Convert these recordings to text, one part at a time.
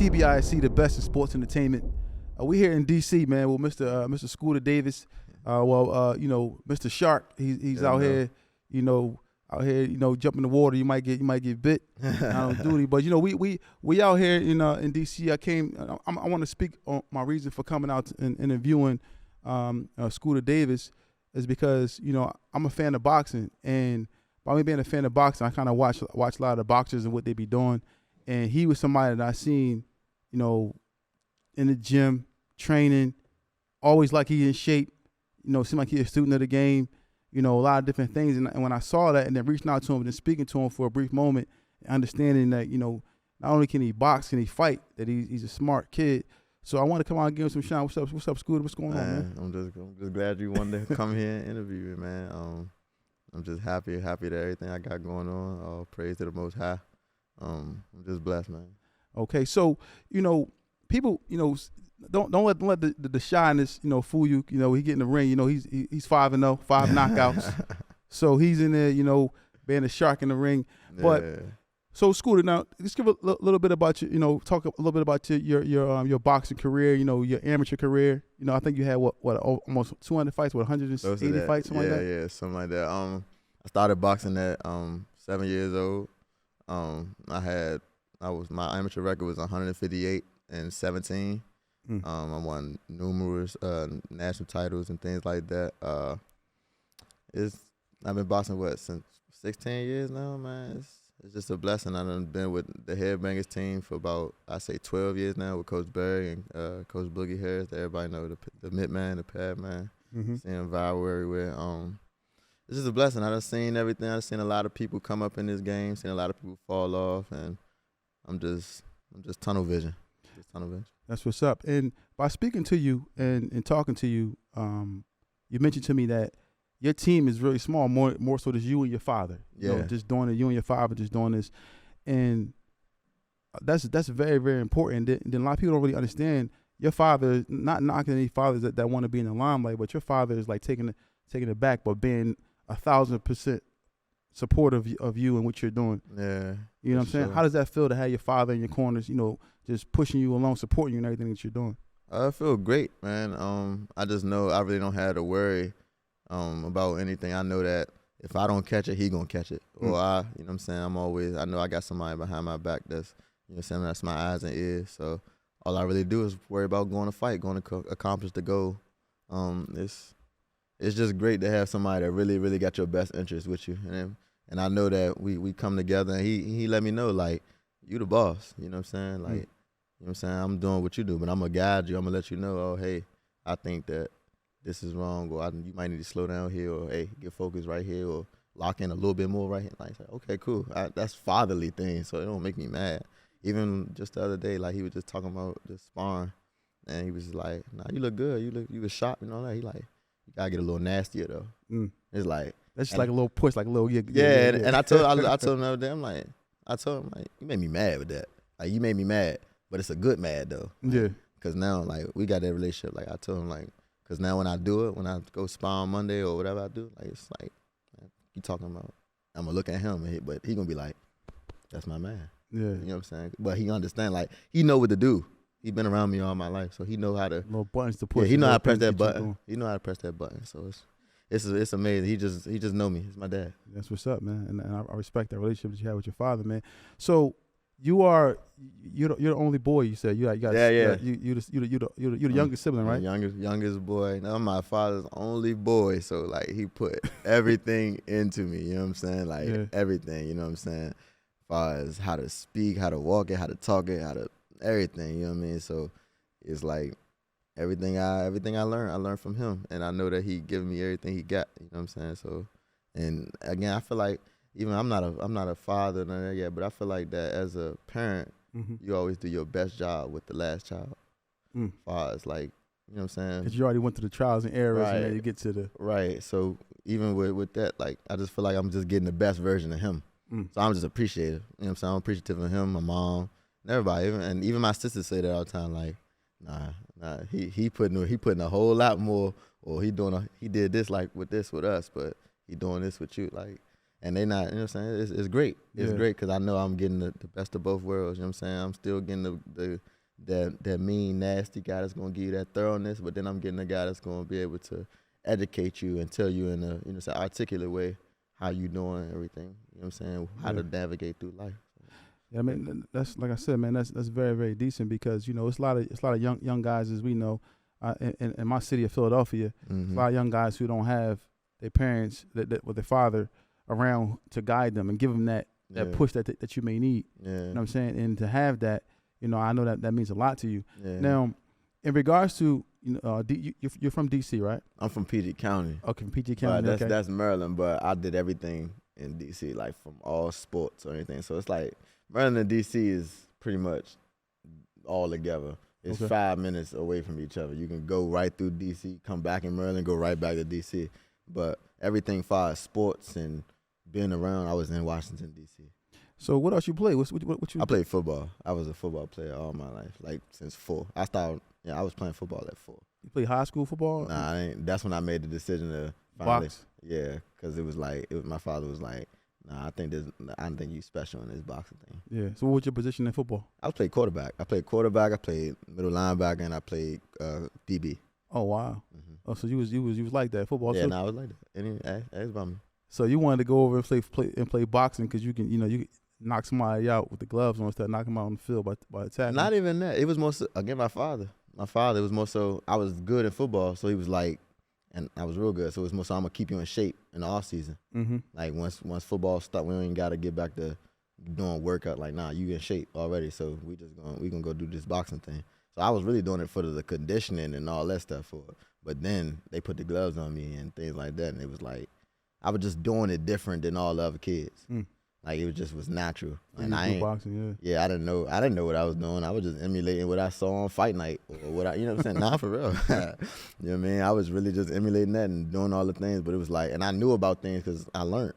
TBISE, the best in sports entertainment. We here in DC, man, with Mr. Scooter Davis. Mr. Shark, he's out here, jumping in the water. You might get bit on duty, but we out here in DC. I want to speak on my reason for coming out and interviewing Scooter Davis is because I'm a fan of boxing, and by me being a fan of boxing, I kind of watch a lot of the boxers and what they be doing, and he was somebody that I seen, in the gym training, always like he in shape, seemed like he a student of the game, a lot of different things. And when I saw that and then reaching out to him and then speaking to him for a brief moment, understanding that, not only can he box, can he fight, that he's a smart kid. So I want to come out and give him some shine. What's up, Scooter? What's going on, man? I'm just glad you wanted to come here and interview me, man. I'm just happy that everything I got going on. All praise to the Most High. I'm just blessed, man. Okay, so people, don't let the shyness, fool you. He get in the ring. He's 5-0, 5 knockouts. So he's in there, being a shark in the ring. Yeah. But so Scooter, now just give a little bit about you. Talk a little bit about your boxing career. Your amateur career. I think you had what almost 200 fights, 180 fights, something like that. Yeah, something like that. I started boxing at 7 years old. My amateur record was 158 and 17. I won numerous national titles and things like that. I've been boxing since 16 years now, man. It's just a blessing. I've been with the Headbangers team for about 12 years now with Coach Barry and Coach Boogie Harris. Everybody know the Midman, the Pad Man. Seeing viral everywhere. It's just a blessing. I've seen everything. I've seen a lot of people come up in this game. Seen a lot of people fall off, and I'm just tunnel vision. That's what's up. And by speaking to you and talking to you, you mentioned to me that your team is really small, more so just you and your father. Yeah. Just doing it, you and your father just doing this. And that's very, very important. Then a lot of people don't really understand your father, not knocking any fathers that want to be in the limelight, but your father is like taking it back, but being 1,000% supportive of you and what you're doing. Yeah. You know what I'm saying? Sure. How does that feel to have your father in your corners, just pushing you along, supporting you in everything that you're doing? I feel great, man. I just know I really don't have to worry about anything. I know that if I don't catch it, he gonna catch it. Or I know I got somebody behind my back that's my eyes and ears. So all I really do is worry about going to fight, going to accomplish the goal. It's just great to have somebody that really, really got your best interest with you. And I know that we come together, and he let me know, like, you the boss. You know what I'm saying? Like, you know what I'm saying? I'm doing what you do, but I'm going to guide you. I'm going to let you know, oh, hey, I think that this is wrong, or you might need to slow down here, or, hey, get focused right here, or lock in a little bit more right here. Like, okay, cool. That's fatherly thing, so it don't make me mad. Even just the other day, like, he was just talking about just sparring, and he was like, nah, you look good. You was sharp and all that. He like, you got to get a little nastier, though. It's like. That's just like a little push, like a little yeah. And I told him the other day, I told him, you made me mad with that. Like, you made me mad, but it's a good mad, though. Like, yeah. Because now, like, we got that relationship. Like, I told him, like, because now when I do it, when I go spar on Monday or whatever I do, like, it's like, you talking about, I'm going to look at him, but he going to be like, that's my man. Yeah. You know what I'm saying? But he understand, like, he know what to do. He been around me all my life, so he know how to. Little buttons to push. Yeah, he know how to press that button. He know how to press that button, so it's amazing. He just know me. He's my dad. That's what's up, man. And I respect that relationship that you have with your father, man. So you're the only boy. You said you got yeah. You're the youngest sibling, right? Youngest boy. Now I'm my father's only boy, so like he put everything into me. You know what I'm saying? Like everything. You know what I'm saying? As far as how to speak, how to walk it, how to talk it, how to everything. You know what I mean? So it's like. Everything I learned from him, and I know that he giving me everything he got. You know what I'm saying? So, and again, I feel like even I'm not a father none of that yet, but I feel like that as a parent, you always do your best job with the last child. As far as like, you know what I'm saying? Because you already went through the trials and errors, right. And then you get to the right. So even with that, like I just feel like I'm just getting the best version of him. So I'm just appreciative. You know what I'm saying? I'm appreciative of him, my mom, and everybody, even my sisters say that all the time. Like, nah, he putting a whole lot more, or he did this like with us, but he doing this with you, like, and they not, you know what I'm saying? It's great. It's great because I know I'm getting the best of both worlds. You know what I'm saying? I'm still getting that mean, nasty guy that's gonna give you that thoroughness, but then I'm getting a guy that's gonna be able to educate you and tell you in a say articulate way how you doing everything. You know what I'm saying? How to navigate through life. Yeah, I mean that's like I said, man. That's very, very decent because it's a lot of young guys, as we know, in my city of Philadelphia. Mm-hmm. A lot of young guys who don't have their parents with their father around to guide them and give them that push that you may need. Yeah. You know what I'm saying? And to have that, I know that means a lot to you. Yeah. Now, in regards to you're from DC, right? I'm from PG County. Okay, from PG County. That's Maryland, but I did everything in DC, like from all sports or anything. So it's like Maryland and DC is pretty much all together. It's 5 minutes away from each other. You can go right through DC, come back in Maryland, go right back to DC. But everything far as sports and being around, I was in Washington, D.C. So what else you play? What you? I played football. I was a football player all my life, like since 4. I was playing football at 4. You play high school football? Nah, I ain't. That's when I made the decision to finally. Box? Yeah, because my father was like, nah, I think you special in this boxing thing. Yeah. So what was your position in football? I played quarterback. I played middle linebacker, and I played DB. Oh wow. Mm-hmm. Oh, so you was like that football? Yeah, too? I was like that. Ask about me. So you wanted to go over and play boxing because you can knock somebody out with the gloves on instead of knocking them out on the field by attacking. Not even that. It was more so, again, my father. My father was more so, I was good in football, so he was like, and I was real good, so it was more so, I'm going to keep you in shape in the off season. Mm-hmm. Like once football stopped, we ain't got to get back to doing workout. Like, nah, you in shape already, so we gonna go do this boxing thing. So I was really doing it for the conditioning and all that stuff for it. But then they put the gloves on me and things like that, and it was like, I was just doing it different than all the other kids. Like it was natural. And I ain't boxing, I didn't know what I was doing. I was just emulating what I saw on Fight Night or what you know what I'm saying? Nah, for real. You know what I mean? I was really just emulating that and doing all the things, but it was like, and I knew about things because I learned.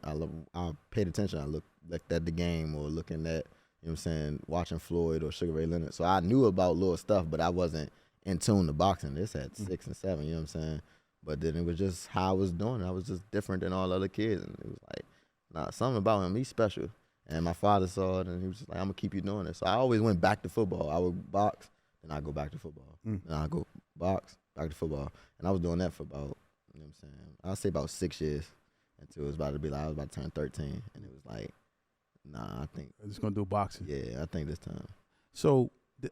I paid attention. I looked at the game or looking at, you know what I'm saying, watching Floyd or Sugar Ray Leonard. So I knew about little stuff, but I wasn't in tune to boxing. This had 6 and 7, you know what I'm saying? But then it was just how I was doing it. I was just different than all other kids. And it was like, nah, something about him, he's special. And my father saw it, and he was just like, I'm going to keep you doing it. So I always went back to football. I would box, then I'd go back to football. Then I'd go box, back to football. And I was doing that for about, you know what I'm saying, I'd say about 6 years until it was about to be like, I was about to turn 13. And it was like, nah, I think. I'm just going to do boxing. Yeah, I think this time. So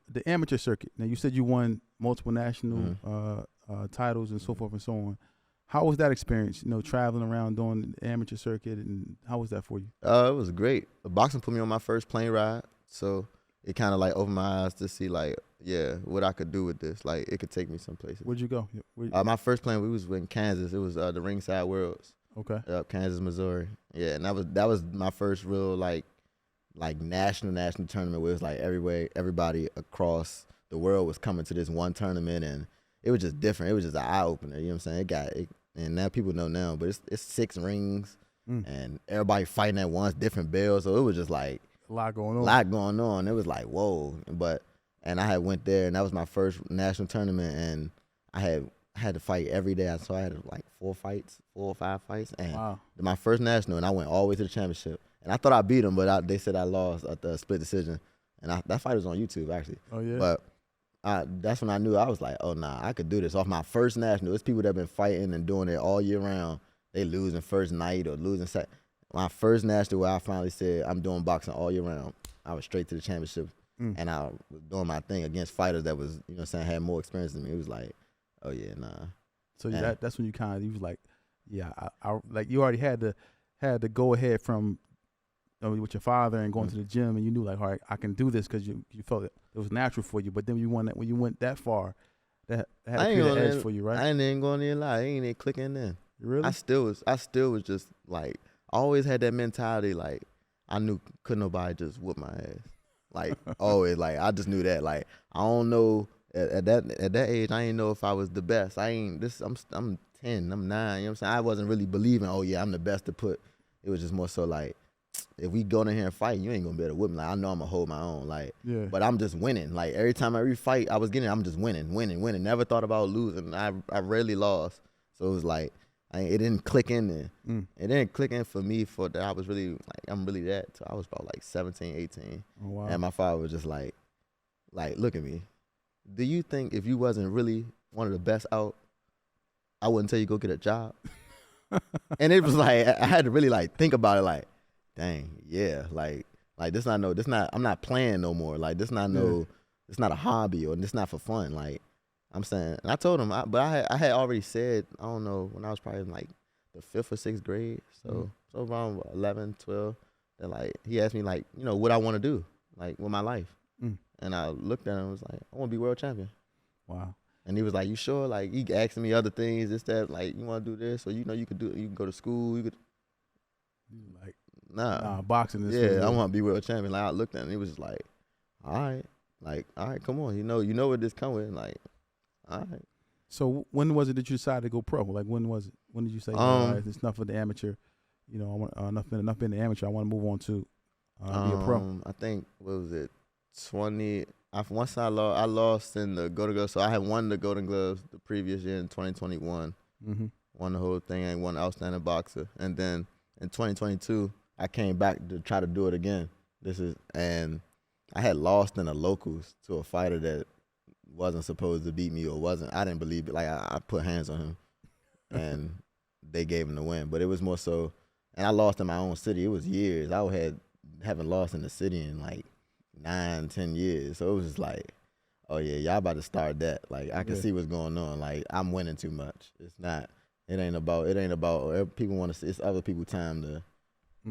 the amateur circuit, now you said you won multiple national titles and so forth and so on. How was that experience, traveling around doing the amateur circuit, and how was that for you? It was great. Boxing put me on my first plane ride, so it kind of like opened my eyes to see like, yeah, what I could do with this. Like it could take me some places. Where'd you go? My first plane, we was in Kansas. It was the Ringside Worlds. Okay. Kansas, Missouri. Yeah, and that was my first real like national tournament where it was like everybody across the world was coming to this one tournament, and it was just different. It was just an eye opener. You know what I'm saying? And now people know now, but it's 6 rings and everybody fighting at once, different bells. So it was just like a lot going on. It was like, whoa. And I had went there, and that was my first national tournament, and I had to fight every day. So I had like 4 or 5 fights. And my first national, and I went all the way to the championship. And I thought I beat them, but they said I lost at the split decision. And that fight was on YouTube, actually. Oh, yeah? But that's when I knew. I was like, oh, nah, I could do this. Off my first national, it's people that have been fighting and doing it all year round. They losing first night or losing second. My first national where I finally said, I'm doing boxing all year round, I was straight to the championship. And I was doing my thing against fighters that was, you know what I'm saying, had more experience than me. It was like, oh, yeah, nah. So that's when you was like, yeah, I like you already had to go ahead from with your father and going to the gym, and you knew like, all right, I can do this because you felt it was natural for you. But then when you went that far, that had to create an edge for you, right? I ain't even going to lie. I ain't even clicking in. Really? I still was just like, I always had that mentality like, I knew couldn't nobody just whoop my ass. Like always, like I just knew that. Like I don't know at that age, I didn't know if I was the best. I'm 10, I'm 9. You know what I'm saying? I wasn't really believing. Oh yeah, I'm the best to put. It was just more so like, if we go in here and fight, you ain't gonna be able to whip me. Like I know I'm gonna hold my own. Like, yeah. But I'm just winning. Like every time I fight, I'm just winning. Never thought about losing. I rarely lost. So it was like, it didn't click in there. It didn't click in for me for that. I was really like, I'm really that. So I was about like 17, 18. Oh, wow. And my father was just like, look at me. do you think if you wasn't really one of the best out, I wouldn't tell you go get a job? And it was like I had to really like think about it. Like, dang, yeah, like this not I'm not playing no more. Like this not it's not a hobby or this not for fun. Like I'm saying, and I told him, but I had already said, I don't know, when I was probably in like the 5th or 6th grade, so around 11, 12, that like he asked me like, you know, what I want to do like with my life, and I looked at him and was like, I want to be world champion. Wow. And he was like, you sure? Like he asking me other things, this, that, like you want to do this, or you know you could go to school, you could. Like Nah, boxing is I want to be world champion. Like I looked at him, and he was just like, all right, come on, you know what this come with, like, all right. So when was it that you decided to go pro? Like when was it? When did you say, all right, it's enough of the amateur? You know, I want enough being the amateur. I want to move on to be a pro. I think what was it, 20. Once I lost in the Golden Gloves. So I had won the Golden Gloves the previous year in 2021. Won the whole thing. I won outstanding boxer, and then in 2022 I came back to try to do it again. And I had lost in the locals to a fighter that wasn't supposed to beat me or wasn't. I didn't believe it. Like I put hands on him, and they gave him the win. But it was more so, and I lost in my own city. It was years. Haven't lost in the city in like 9-10 years. So it was just like, oh yeah, y'all about to start that. Like I can see what's going on. Like I'm winning too much. It's not. It ain't about. People want to see. It's other people's time to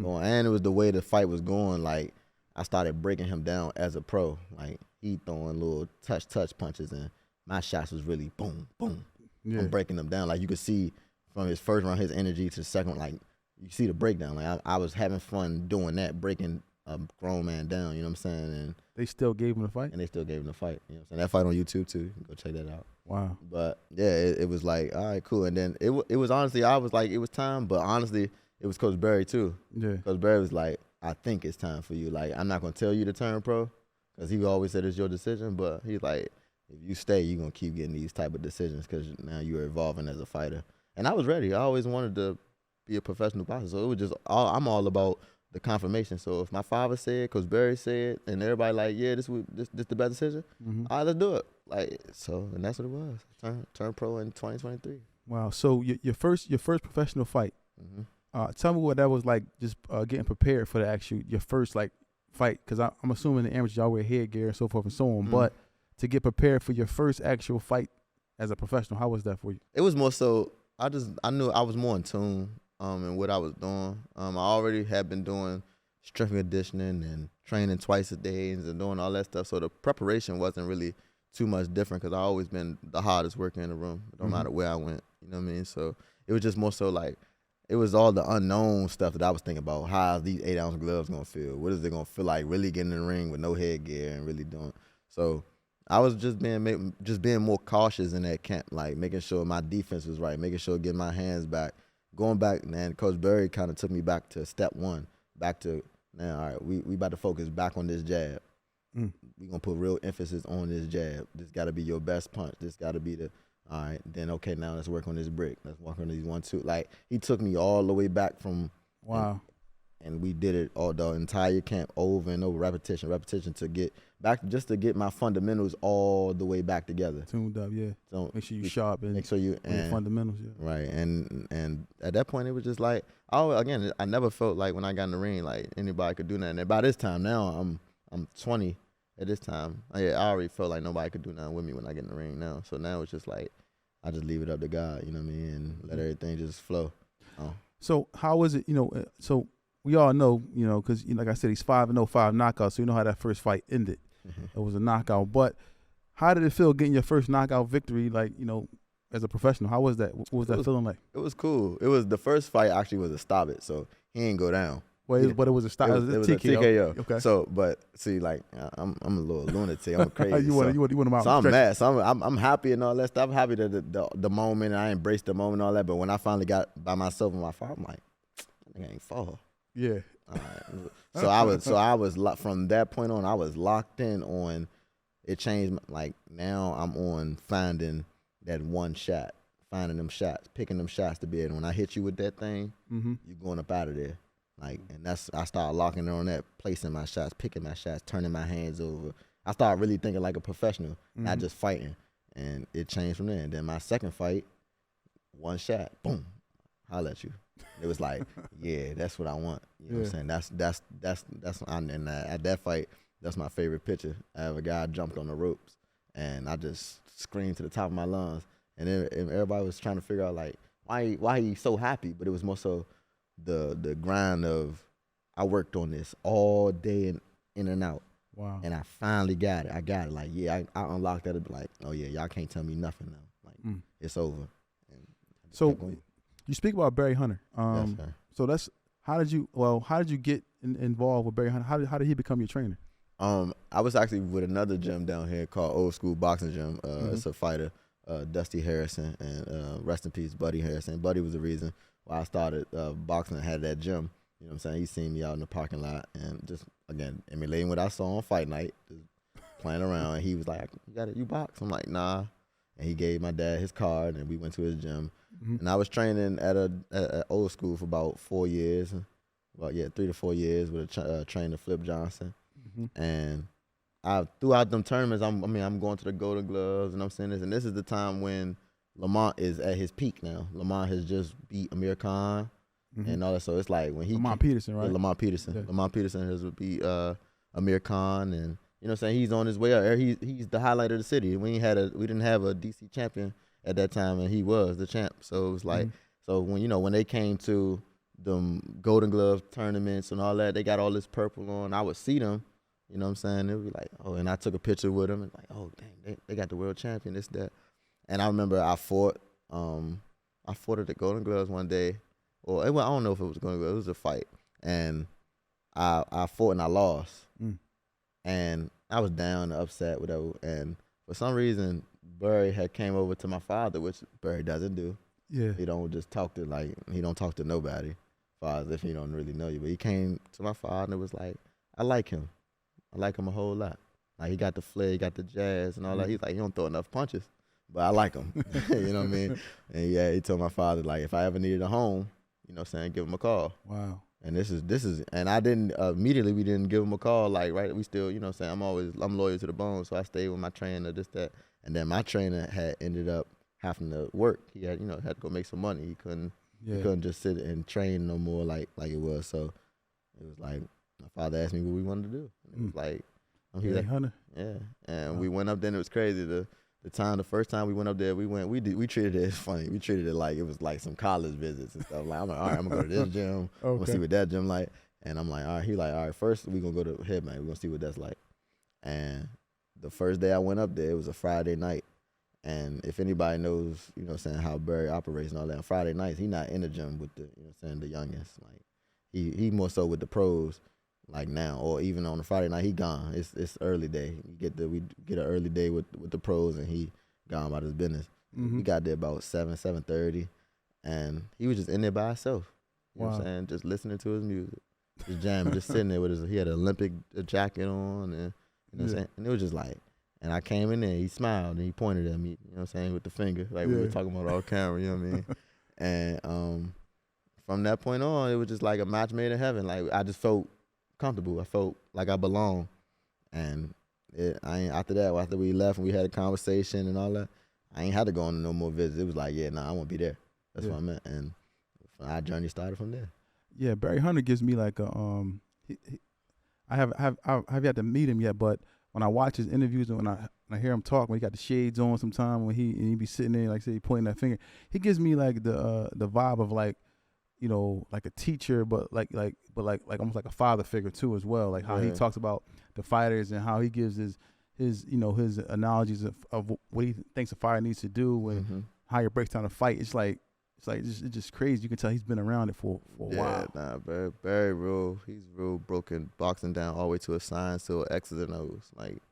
go on. And it was the way the fight was going. Like I started breaking him down as a pro. Like he throwing little touch punches, and my shots was really boom, boom. Yeah. I'm breaking them down. Like you could see from his first round, his energy to the second one. Like you see the breakdown. Like I was having fun doing that, breaking a grown man down. You know what I'm saying? And they still gave him the fight. And they still gave him the fight. You know what I'm saying? That fight on YouTube too. You can go check that out. Wow. But yeah, it was like, all right, cool. And then it was honestly, I was like, it was time. But honestly, it was Coach Berry too. Yeah. Coach Berry was like, I think it's time for you. Like I'm not gonna tell you to turn pro, because he always said it's your decision. But he's like, if you stay, you're gonna keep getting these type of decisions because now you're evolving as a fighter. And I was ready. I always wanted to be a professional boxer. So it was just I'm all about the confirmation. So if my father said, Coach Berry said, and everybody like, yeah, this the best decision, all right, let's do it. Like so, and that's what it was. Turn pro in 2023. Wow. So your first professional fight. Tell me what that was like. Just getting prepared for your first like fight, because I'm assuming the amateurs y'all wear headgear and so forth and so on. But to get prepared for your first actual fight as a professional, how was that for you? It was more so I knew I was more in tune in what I was doing. I already had been doing strength and conditioning and training twice a day and doing all that stuff. So the preparation wasn't really too much different, because I always been the hardest worker in the room, no matter where I went. You know what I mean? So it was just more so like, it was all the unknown stuff that I was thinking about. How are these 8-ounce gloves gonna feel? What is it gonna feel like really getting in the ring with no headgear and really doing? So I was just being more cautious in that camp, like making sure my defense was right, making sure getting my hands back, going back. And Coach Berry kind of took me back to step one, back to now. All right, we about to focus back on this jab. We gonna put real emphasis on this jab. This got to be your best punch. This got to be the. All right, then okay, now let's work on this brick. Let's work on these 1-2. Like he took me all the way back from. Wow. And we did it all the entire camp, over and over, repetition to get back, just to get my fundamentals all the way back together. Tuned up, yeah. So make sure you sharp and make sure you and fundamentals, yeah. Right, and at that point it was just like, I never felt like when I got in the ring like anybody could do nothing. And by this time now I'm 20. At this time, I already felt like nobody could do nothing with me when I get in the ring now. So now it's just like, I just leave it up to God, you know what I mean, and let everything just flow. So how was it, so we all know, because like I said, he's 5-0, 5 knockouts, so you know how that first fight ended. It was a knockout. But how did it feel getting your first knockout victory, like, as a professional? How was that? What was that feeling like? It was cool. It was the first fight actually was a stop it, so he didn't go down. But it was a stop. It was a TKO. Okay. So, but see, like I'm a little lunatic. I'm crazy. you want him out. So I'm mad. So I'm happy and all that stuff. I'm happy that the moment, and I embraced the moment and all that. But when I finally got by myself in my fight, I'm like, I ain't fall. Yeah. All right. So I was from that point on, I was locked in on. It changed. Like now I'm on finding that one shot, finding them shots, picking them shots to be able. When I hit you with that thing, you're going up out of there. Like, and I started locking in on that, placing my shots, picking my shots, turning my hands over. I started really thinking like a professional, not just fighting. And it changed from there. And then my second fight, one shot, boom, holla at you. It was like, yeah, that's what I want. You know what I'm saying? And at that fight, that's my favorite picture. I have a guy jumped on the ropes, and I just screamed to the top of my lungs. And then everybody was trying to figure out like why he so happy, but it was more so the grind of I worked on this all day in and out. Wow. And I finally got it. I got it. Like, yeah, I unlocked that. Like, oh yeah, y'all can't tell me nothing now. Like, it's over. And so you speak about Barry Hunter. Yes, sir. So that's how did you get involved with Barry Hunter? How did he become your trainer? I was actually with another gym down here called Old School Boxing Gym. It's a fighter, Dusty Harrison, and rest in peace, Buddy Harrison. Buddy was the reason why I started boxing and had that gym. You know what I'm saying? He seen me out in the parking lot and just, again, emulating what I saw on Fight Night, just playing around. And he was like, you box? I'm like, nah. And he gave my dad his card, and we went to his gym. And I was training at Old School for about 4 years, 3 to 4 years with a trainer, Flip Johnson. And throughout them tournaments, I'm going to the Golden Gloves, and I'm saying this. And this is the time when Lamont is at his peak now. Lamont has just beat Amir Khan. And all that, so it's like when he Lamont Peterson, right? Lamont Peterson. Yeah. Lamont Peterson has beat Amir Khan, and you know what I'm saying, he's on his way up. He's the highlight of the city. We didn't have a DC champion at that time, and he was the champ. So it was like, so when they came to them Golden Glove tournaments and all that, they got all this purple on. I would see them, you know what I'm saying? It would be like, oh, and I took a picture with them, and like, oh dang, they got the world champion, this, that. And I remember I fought at the Golden Gloves one day. Or I don't know if it was going to go. It was a fight, and I fought and I lost, and I was down, upset, whatever. And for some reason, Barry had came over to my father, which Barry doesn't do. Yeah, he don't talk to nobody, father, if he don't really know you. But he came to my father and it was like, I like him a whole lot. Like he got the flair, he got the jazz and all that. He's like, he don't throw enough punches, but I like him. You know what I mean? And yeah, he told my father like, if I ever needed a home, you know what I'm saying, give him a call. Wow. And this is and I didn't immediately, we didn't give him a call, like, right, we still, you know what I'm saying, I'm loyal to the bone, so I stayed with my trainer, this, that. And then my trainer had ended up having to work. He had, had to go make some money. He couldn't just sit and train no more like it was. So it was like my father asked me what we wanted to do. And it was like, like Hunter. Yeah. And we went up there and it was crazy. The first time we went up there, we treated it as funny. We treated it like it was like some college visits and stuff. Like, I'm like, all right, I'm gonna go to this gym. I'm gonna see what that gym like. And I'm like, all right. He like, all right, first we gonna go to Headman. We're gonna see what that's like. And the first day I went up there, it was a Friday night. And if anybody knows, you know what I'm saying, how Barry operates and all that, on Friday nights, he not in the gym with the, you know what I'm saying, the youngest. Like he more so with the pros, like now, or even on a Friday night, he gone. It's early day. We get an early day with the pros, and he gone about his business. We got there about 7:30, and he was just in there by himself. You know what I'm saying? Just listening to his music, just jamming, just sitting there with he had an Olympic jacket on, and you know what I'm saying? And it was just like, and I came in there, he smiled, and he pointed at me, you know what I'm saying, with the finger, like we were talking about off camera, you know what I mean? And from that point on, it was just like a match made in heaven. Like, I just felt comfortable. I felt like I belonged. And after we left and we had a conversation and all that, I ain't had to go on no more visits. It was like, I won't be there. That's what I meant. And our journey started from there. Yeah, Barry Hunter gives me like a I have yet to meet him yet, but when I watch his interviews and when I hear him talk, when he got the shades on sometime, when he be sitting there, like say, pointing that finger, he gives me like the vibe of like, you know, like a teacher, but like almost like a father figure too as well. Like how he talks about the fighters and how he gives his his analogies of what he thinks a fighter needs to do and how he breaks down a fight. It's just crazy. You can tell he's been around it for a while. Yeah, nah, very real. He's real broken boxing down all the way to a science, to X's and O's. Like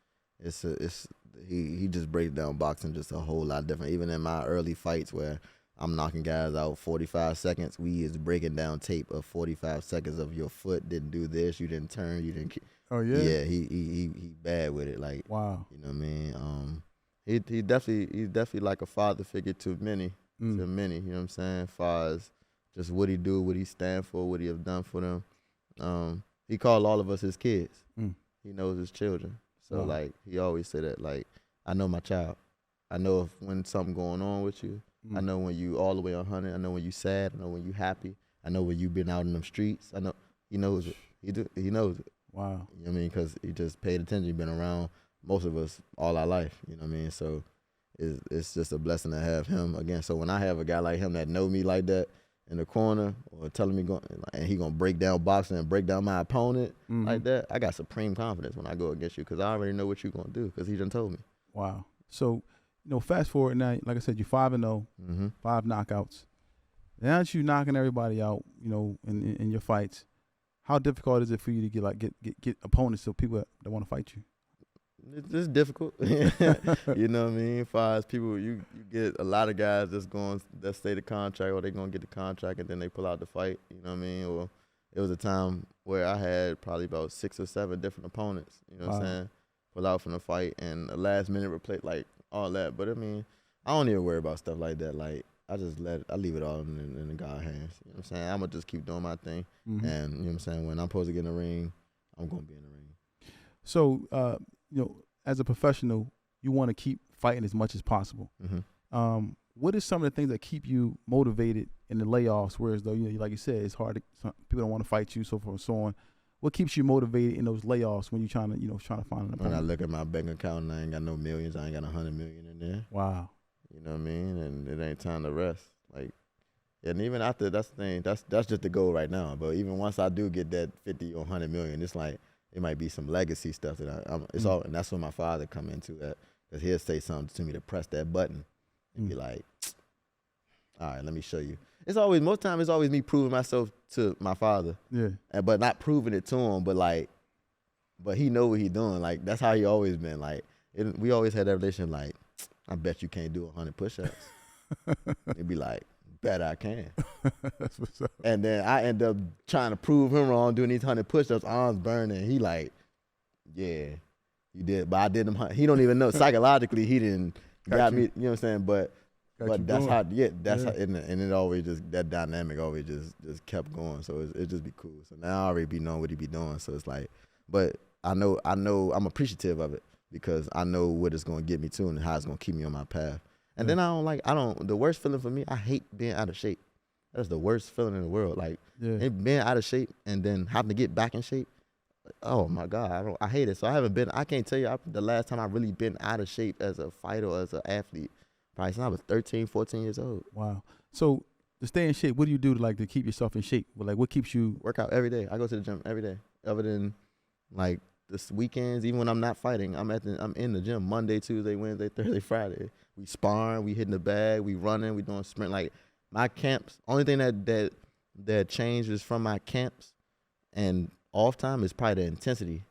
he just breaks down boxing just a whole lot different. Even in my early fights where I'm knocking guys out 45 seconds, we is breaking down tape of 45 seconds of your foot didn't do this, you didn't turn, you didn't. Oh yeah. Yeah, he bad with it. Like, wow. You know what I mean? He's definitely like a father figure to many. To many, you know what I'm saying, as far as just what he do, what he stand for, what he have done for them. He called all of us his kids. He knows his children. So like he always said that, like, I know my child. I know when something going on with you. I know when you all the way 100. I know when you sad. I know when you happy. I know when you been out in them streets. I know he knows it. He knows it. Wow. You know what I mean? Because he just paid attention. He been around most of us all our life. You know what I mean? So it's just a blessing to have him again. So when I have a guy like him that know me like that in the corner or telling me and he gonna break down boxing and break down my opponent like that, I got supreme confidence when I go against you because I already know what you're gonna do because he done told me. Wow. So, fast forward now, like I said, you're 5-0, 5 knockouts. Now that you knocking everybody out, in your fights, how difficult is it for you to get opponents or people that want to fight you? It's difficult. You know what I mean? As far as people, you get a lot of guys that stay the contract or they gonna get the contract and then they pull out the fight. You know what I mean? Or it was a time where I had probably about 6 or 7 different opponents. You know what I'm saying? Pull out from the fight and a last minute replay, like all that. But I mean, I don't even worry about stuff like that. Like I leave it all in the God's hands. You know what I'm saying? I'm gonna just keep doing my thing, and you know what I'm saying. When I'm supposed to get in the ring, I'm gonna be in the ring. So, as a professional, you want to keep fighting as much as possible. What is some of the things that keep you motivated in the layoffs? Whereas though, like you said, it's hard. People don't want to fight you, so forth and so on. What keeps you motivated in those layoffs when you're trying to find an opponent? When I look at my bank account and I ain't got no millions, I ain't got 100 million in there. Wow. You know what I mean? And it ain't time to rest. Like, and even after, that's the thing. That's just the goal right now. But even once I do get that 50 or 100 million, it's like it might be some legacy stuff that it's all. And that's when my father come into that, because he'll say something to me to press that button and be like, all right, let me show you. Most time it's always me proving myself to my father. Yeah. But not proving it to him, but he know what he doing. Like, that's how he always been. Like, we always had that relationship, like, I bet you can't do 100 push-ups. He'd be like, bet I can. That's what's up. And then I end up trying to prove him wrong, doing these 100 push-ups, arms burning. He like, yeah, you did. But I did them. He don't even know. Psychologically, he didn't got me, you know what I'm saying? But that's how, and it always just, that dynamic always just kept going. So it just be cool. So now I already be knowing what he be doing. So it's like, but I know I'm appreciative of it because I know what it's going to get me to and how it's going to keep me on my path. And then the worst feeling for me, I hate being out of shape. That's the worst feeling in the world. Like, being out of shape and then having to get back in shape. Oh my God, I hate it. So I can't tell you the last time I really been out of shape as a fighter or as an athlete. Probably since I was 13, 14 years old. Wow. So to stay in shape, what do you do to keep yourself in shape? What keeps you? Work out every day. I go to the gym every day. Other than like this weekends, even when I'm not fighting, I'm in the gym Monday, Tuesday, Wednesday, Thursday, Friday. We sparring, we hitting the bag, we running, we doing sprint. Like my camps, only thing that changes from my camps and off time is probably the intensity.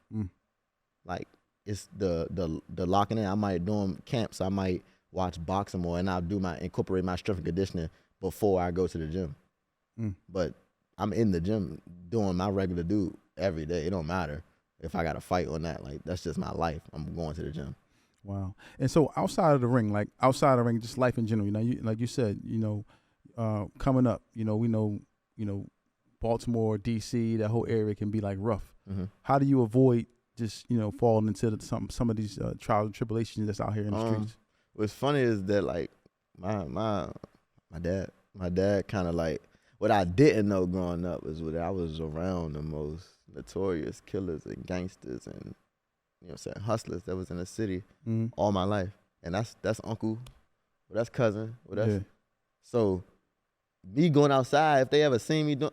Like it's the locking in. I might doing camps. I might watch boxing more, and I'll incorporate my strength and conditioning before I go to the gym. But I'm in the gym doing my regular dude every day. It don't matter if I got to fight or not. Like that's just my life. I'm going to the gym. Wow. And so outside of the ring, just life in general. Like you said, coming up, we know, Baltimore, DC, that whole area can be like rough. How do you avoid just falling into some of these trials and tribulations that's out here in the streets? What's funny is that like my dad kind of like, what I didn't know growing up is that I was around the most notorious killers and gangsters and hustlers that was in the city all my life. And that's uncle, or that's cousin, or that's so me going outside, if they ever seen me doing,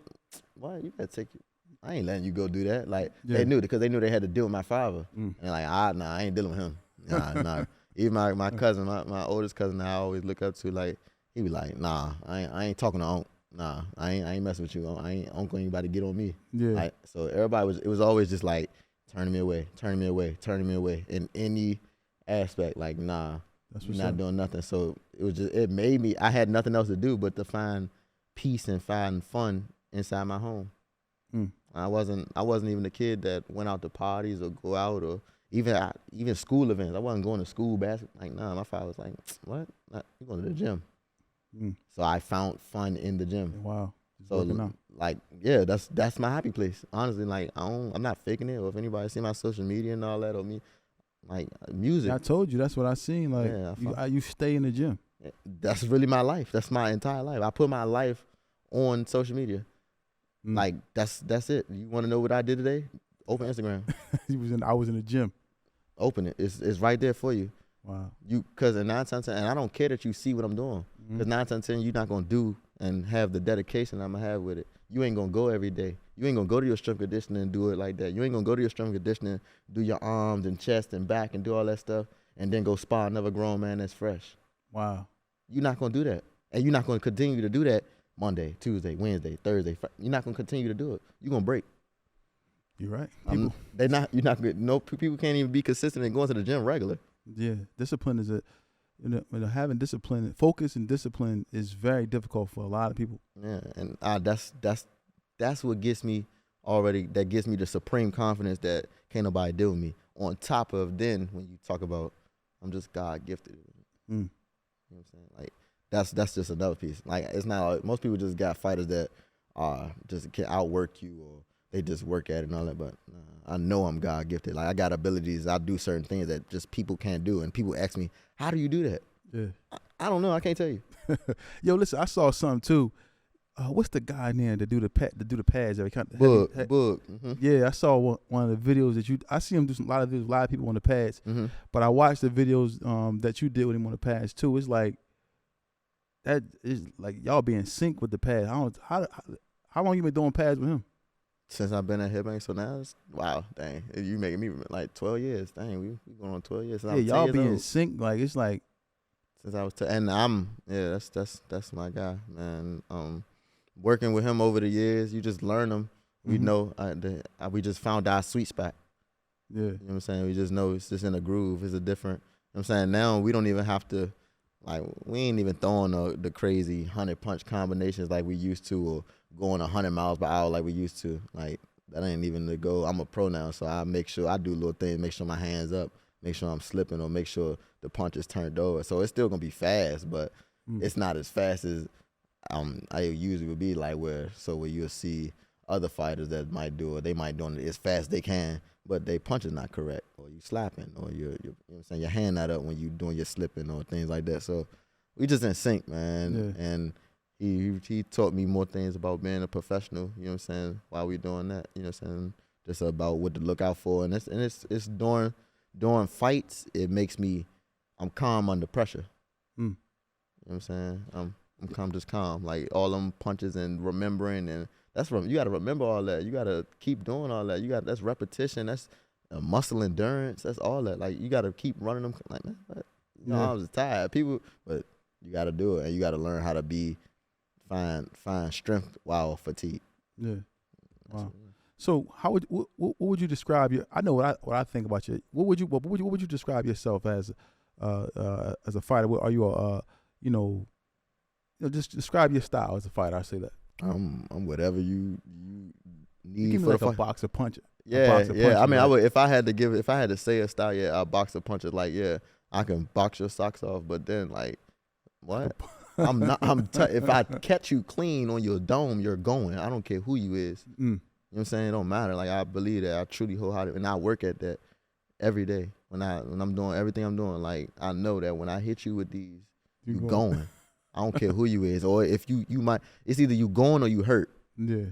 why you gotta take it? I ain't letting you go do that. Like they knew because they knew they had to deal with my father. And like, I ain't dealing with him. Nah. Even my cousin, my oldest cousin, I always look up to, like, he be like, nah, I ain't talking to Unc. Nah, I ain't messing with you. I ain't Uncle ain't about to get on me. Yeah. Like, so it was always just like turning me away in any aspect. Like, nah, you're not doing nothing. So it made me, I had nothing else to do but to find peace and find fun inside my home. I wasn't even a kid that went out to parties or go out or even school events. I wasn't going to school basketball. Like, nah, my father was like, what? You going to the gym. So I found fun in the gym. Wow. So like, yeah, that's my happy place. Honestly, like I'm not faking it. Or if anybody see my social media and all that, or me, like music. I told you that's what I seen. Like you stay in the gym. That's really my life. That's my entire life. I put my life on social media. Like that's it. You want to know what I did today? Open Instagram. I was in the gym. Open it. It's right there for you. Wow. Because in 9 times 10, and I don't care that you see what I'm doing. Because 9 times 10, you're not gonna do and have the dedication I'm gonna have with it. You ain't gonna go every day. You ain't gonna go to your strength conditioning and do it like that. You ain't gonna go to your strength conditioning, do your arms and chest and back and do all that stuff, and then go spar another grown man that's fresh. Wow. You're not gonna do that, and you're not gonna continue to do that Monday, Tuesday, Wednesday, Thursday. You're not gonna continue to do it. You're gonna break. You're right. You're not good. No, people can't even be consistent and going to the gym regular. Yeah, discipline is having discipline, focus and discipline is very difficult for a lot of people. Yeah, and that's what gets me already. That gives me the supreme confidence that can't nobody deal with me. On top of then, when you talk about, I'm just God gifted. You know what I'm saying? Like that's just another piece. Like it's not like, most people just got fighters that just can outwork you or they just work at it and all that. But I know I'm God gifted. Like I got abilities. I do certain things that just people can't do. And people ask me, how do you do that? Yeah. I don't know. I can't tell you. Yo, listen, I saw something too. What's the guy name to do the pads every kind? Book. Yeah, I saw one of the videos that I see him do a lot of videos, a lot of people on the pads. But I watched the videos that you did with him on the pads too. It's like that is like y'all be in sync with the pads. How long you been doing pads with him? Since I've been at Headbang, so now it's wow, dang, you making me like 12 years. Dang, we going on 12 years. Yeah, y'all be in sync. Like it's like since I was and that's my guy, man. Working with him over the years, you just learn him. We know we just found our sweet spot. Yeah, you know what I'm saying. We just know it's just in a groove. It's a different. You know what I'm saying now we don't even have to. Like we ain't even throwing the crazy 100 punch combinations like we used to, or going 100 miles per hour like we used to. Like that ain't even the goal. I'm a pro now, so I make sure I do little things, make sure my hands up, make sure I'm slipping, or make sure the punch is turned over. So it's still gonna be fast, but it's not as fast as I usually would be. Like where you'll see other fighters that might do it, they might do it as fast as they can, but they punch is not correct, or you slapping, or you know what I'm saying, your hand not up when you doing your slipping or things like that. So we just in sync, man. Yeah. And he taught me more things about being a professional, you know what I'm saying, while we doing that, you know what I'm saying, just about what to look out for. And it's during fights, it makes me, I'm calm under pressure. You know what I'm saying? I'm just calm. Like all them punches and remembering, and you got to remember all that. You got to keep doing all that. That's repetition. That's muscle endurance. That's all that. Like you got to keep running them. Like man, I was tired. But you got to do it, and you got to learn how to find strength while fatigued. Yeah. Wow. So what would you describe your? I know what I think about you. What would you describe yourself as a fighter? Are you just describe your style as a fighter. I say that. I'm whatever you need. Give me like a boxer puncher. Yeah. I mean, I would if I had to say a style. Yeah, a boxer puncher. Like, yeah, I can box your socks off. But then, like, what? I'm not. If I catch you clean on your dome, you're going. I don't care who you is. You know what I'm saying? It don't matter. Like I believe that. I truly wholeheartedly, and I work at that every day. When I'm doing everything I'm doing, like I know that when I hit you with these, you going. I don't care who you is, or if you might. It's either you going or you hurt. Yeah.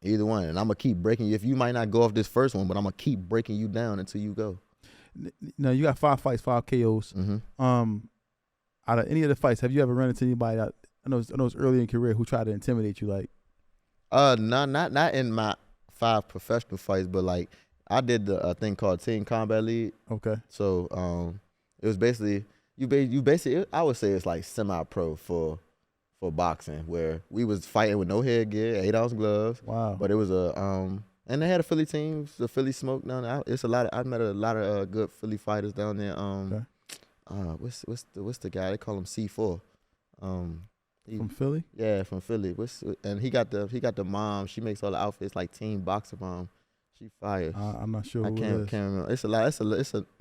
Either one, and I'm gonna keep breaking you. If you might not go off this first one, but I'm gonna keep breaking you down until you go. Now you got 5 fights, 5 KOs. Out of any of the fights, have you ever run into anybody that I know it's early in your career who tried to intimidate you? Like, not in my 5 professional fights, but like I did the thing called Team Combat League. Okay. So it was basically you basically I would say it's like semi-pro for boxing, where we was fighting with no headgear, 8-ounce gloves. Wow. But it was and they had a Philly team, the Philly Smoke down there. I met a lot of good Philly fighters down there. Okay. What's the guy? They call him C4. From Philly? Yeah, from Philly. And he got the mom. She makes all the outfits like Team Boxer Mom. She fire. I'm not sure. I can't remember. It's a lot. It's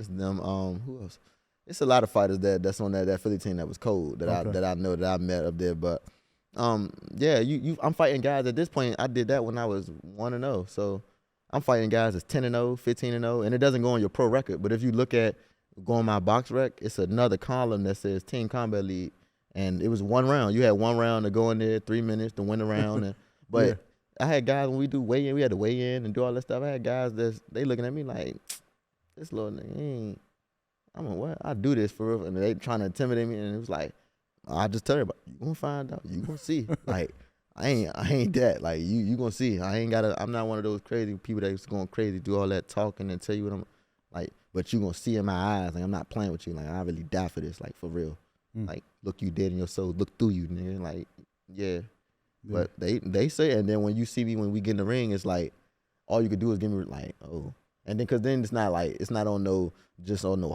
them. Who else? It's a lot of fighters that's on that Philly team that was cold that I know that I met up there. But yeah, I'm fighting guys at this point. I did that when I was 1-0. So I'm fighting guys that's 10-0, 15-0, and it doesn't go on your pro record. But if you look at go on my box rec, it's another column that says Team Combat League, and it was 1 round. You had 1 round to go in there, 3 minutes to win the round. But yeah. I had guys when we do weigh in, we had to weigh in and do all that stuff. I had guys they looking at me like, this little nigga ain't. I'm like, what? I do this for real, and they trying to intimidate me, and it was like, I just tell everybody, you gonna find out, you gonna see. Like, I ain't that. Like, you gonna see. I'm not one of those crazy people that's going crazy, do all that talking and tell you what I'm like. But you gonna see in my eyes, like I'm not playing with you. Like I really die for this, like for real. Like look you dead in your soul, look through you, nigga. Like yeah. But they say, and then when you see me when we get in the ring, it's like all you could do is give me like oh, and then because then it's not on no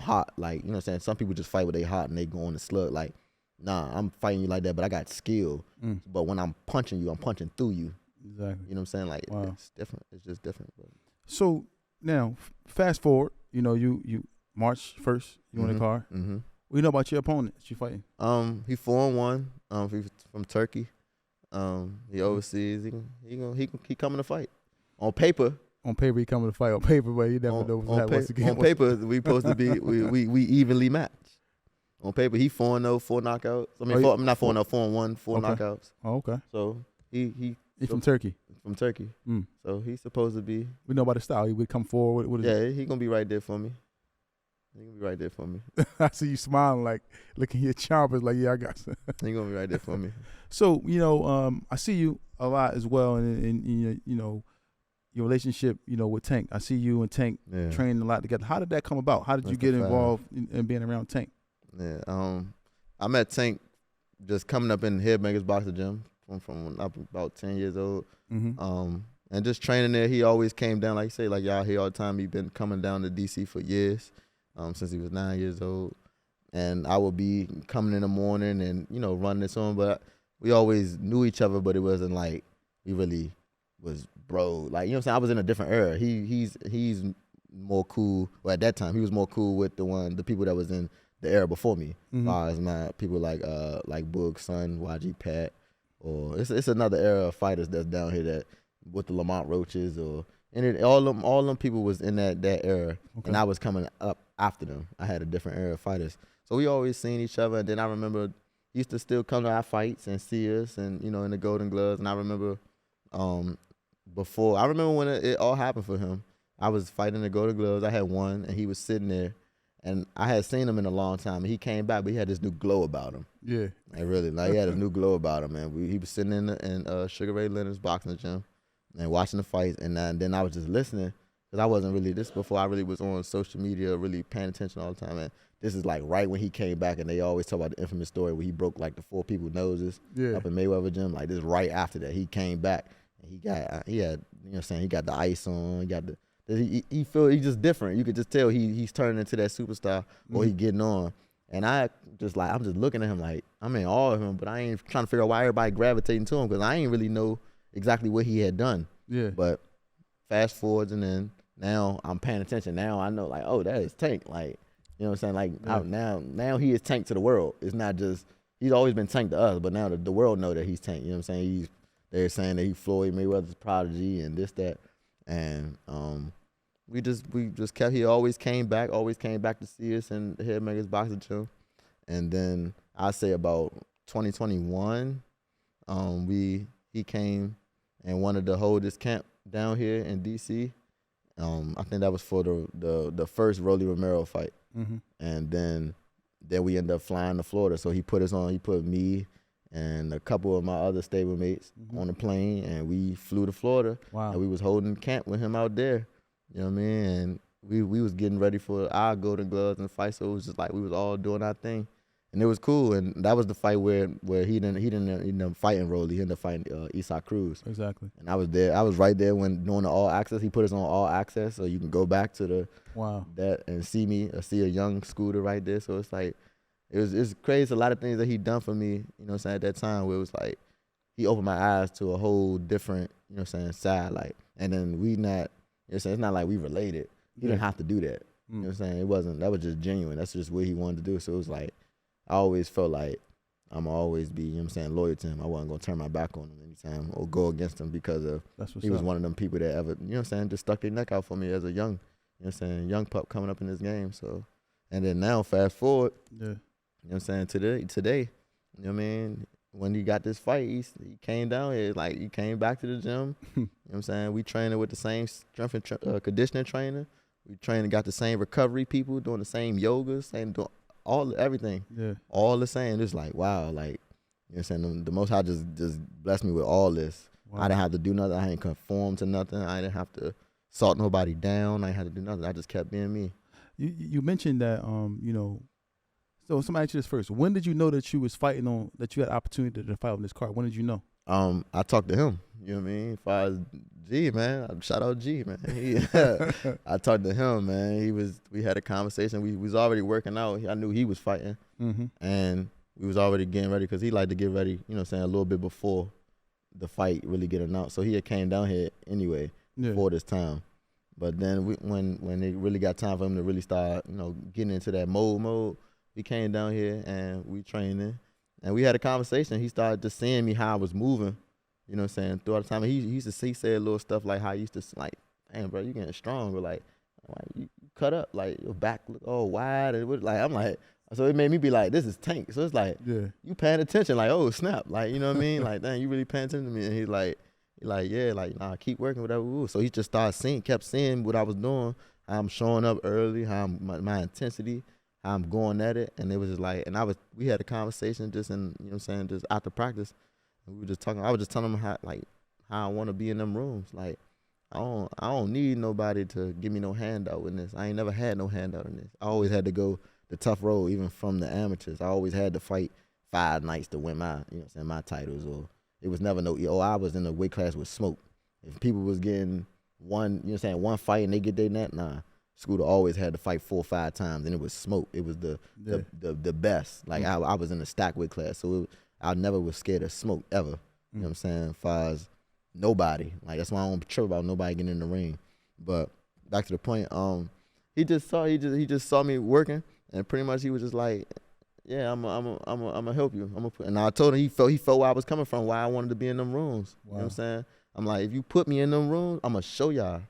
hot like you know what I'm saying. Some people just fight with their heart and they go on the slug like. Nah, I'm fighting you like that, but I got skill. But when I'm punching you, I'm punching through you. Exactly. You know what I'm saying? Like wow. It's different. It's just different. But. So now, fast forward. You know, you March 1st. You in the car. Mm-hmm. What you know about your opponent that you fighting? He 4-1. He's from Turkey. He overseas. He coming to fight. On paper. On paper, he coming to fight. On paper, but you never know what's what's the game. On paper, we supposed to be we evenly matched. On paper, he 4-0, 4 knockouts. I mean, I'm not 4-0, 4-1, 4 knockouts. Oh, okay. So he's from Turkey. From Turkey. So he's supposed to be. We know about his style. He would come forward. What is it? He gonna be right there for me. He gonna be right there for me. I see you smiling, like looking at your chompers, like yeah, I got some. He gonna be right there for me. So you know, I see you a lot as well, and you know, your relationship, you know, with Tank. I see you and Tank training a lot together. How did that come about? How did you get involved in being around Tank? Yeah, I met Tank just coming up in Headbangers Boxing Gym from when I was about 10 years old. And just training there, he always came down, like you say, like y'all hear all the time, he been coming down to DC for years, since he was 9 years old. And I would be coming in the morning and, you know, running this on, but we always knew each other, but it wasn't like we really was bro. Like, you know what I'm saying? I was in a different era. He's more cool, well, at that time, he was more cool with the people that was in the era before me. As my people like Boog, Son, YG Pat, or it's another era of fighters that's down here that with the Lamont Roaches all them people was in that era, and I was coming up after them. I had a different era of fighters, so we always seen each other. And then I remember he used to still come to our fights and see us, and you know in the Golden Gloves. And I remember when it all happened for him. I was fighting the Golden Gloves. I had won, and he was sitting there. And I had seen him in a long time, and he came back, but he had this new glow about him. Yeah, like really, like he had a new glow about him, man. He was sitting in Sugar Ray Leonard's boxing gym, and watching the fights, and then I was just listening, because I wasn't really before I really was on social media, really paying attention all the time. And this is like right when he came back, and they always talk about the infamous story where he broke like the 4 people's noses up in Mayweather gym. Like this right after that, he came back, and he had you know what I'm saying, he got the ice on, he got the. He feel he's just different. You could just tell he's turning into that superstar, or he getting on. And I'm just looking at him like I'm in awe of him, but I ain't trying to figure out why everybody gravitating to him, because I ain't really know exactly what he had done. Yeah. But fast forwards, and then now I'm paying attention. Now I know like, oh, that is Tank. Like, you know what I'm saying? Like now he is Tank to the world. It's not just he's always been Tank to us, but now the world know that he's Tank. You know what I'm saying? They're saying that he's Floyd Mayweather's prodigy and this, that. And we just kept. He always came back to see us in the Headbangers Boxing Gym. And then I say about 2021, he came and wanted to hold this camp down here in DC. I think that was for the first Rolly Romero fight. And then we ended up flying to Florida. So he put us on. He put me and a couple of my other stablemates on the plane, and we flew to Florida. Wow. And we was holding camp with him out there. You know what I mean? And we was getting ready for our Golden Gloves and fight, so it was just like we was all doing our thing. And it was cool. And that was the fight where he didn't end up fighting Rolly. He ended up fighting Isak Cruz. Exactly. And I was there. I was right there when doing the All Access. He put us on All Access, so you can go back to that and see a young Scooter right there. So it's like, it's crazy. A lot of things that he done for me, you know what I'm saying, at that time, where it was like, he opened my eyes to a whole different, you know what I'm saying, side. Like, and then we not, you know what I'm saying, it's not like we related. He didn't have to do that. You know what I'm saying? That was just genuine. That's just what he wanted to do. So it was like, I always felt like I'm always be, you know what I'm saying, loyal to him. I wasn't gonna turn my back on him anytime or go against him because of he was one of them people that ever, you know what I'm saying, just stuck their neck out for me as a young, you know what I'm saying, young pup coming up in this game. So, and then now fast forward, you know what I'm saying, today, you know what I mean, when he got this fight, he came down here, like he came back to the gym, you know what I'm saying, we training with the same strength and conditioning trainer. We trained, got the same recovery people, doing the same yoga, doing everything. Yeah. All the same. It's like, wow, like, you know what I'm saying? The Most High just blessed me with all this. Wow. I didn't have to do nothing. I didn't conform to nothing. I didn't have to salt nobody down. I didn't have to do nothing. I just kept being me. You mentioned that, you know, so somebody ask you this first. When did you know that you was fighting that you had opportunity to fight on this card? When did you know? I talked to him. You know what I mean? As far as G, man, shout out G, man. I talked to him, man. We had a conversation. We was already working out. I knew he was fighting, and we was already getting ready because he liked to get ready. You know what I'm saying, a little bit before the fight really get announced. So he had came down here anyway before this time. But then when it really got time for him to really start, you know, getting into that mode, we came down here and we training. And we had a conversation. He started just seeing me how I was moving, you know what I'm saying, throughout the time. And he said little stuff like how he used to, like, damn, bro, you getting stronger. Like you cut up, like, your back look all wide. And like, I'm like, so it made me be like, this is Tank. So it's like, you paying attention, like, oh, snap. Like, you know what I mean? Like, dang, you really paying attention to me. And he's like, yeah, like, nah, keep working, whatever. So he just kept seeing what I was doing, how I'm showing up early, how my intensity, how I'm going at it. And it was just like, and we had a conversation just in, you know what I'm saying, just after practice. And we were just talking, I was just telling him how I want to be in them rooms. Like, I don't need nobody to give me no handout in this. I ain't never had no handout in this. I always had to go the tough road, even from the amateurs. I always had to fight 5 nights to win my, you know what I'm saying, my titles. Or it was never I was in a weight class with smoke. If people was getting one, you know what I'm saying, one fight and they get their net, nah. Scooter always had to fight 4 or 5 times, and it was smoke. It was the best. Like, I was in a stack weight class, so I never was scared of smoke ever. You know what I'm saying? As far as nobody, like, that's why I don't trip about nobody getting in the ring. But back to the point, he just saw me working, and pretty much he was just like, yeah, I'm gonna help you. And I told him he felt where I was coming from, why I wanted to be in them rooms. Wow. You know what I'm saying? I'm like, if you put me in them rooms, I'm gonna show y'all.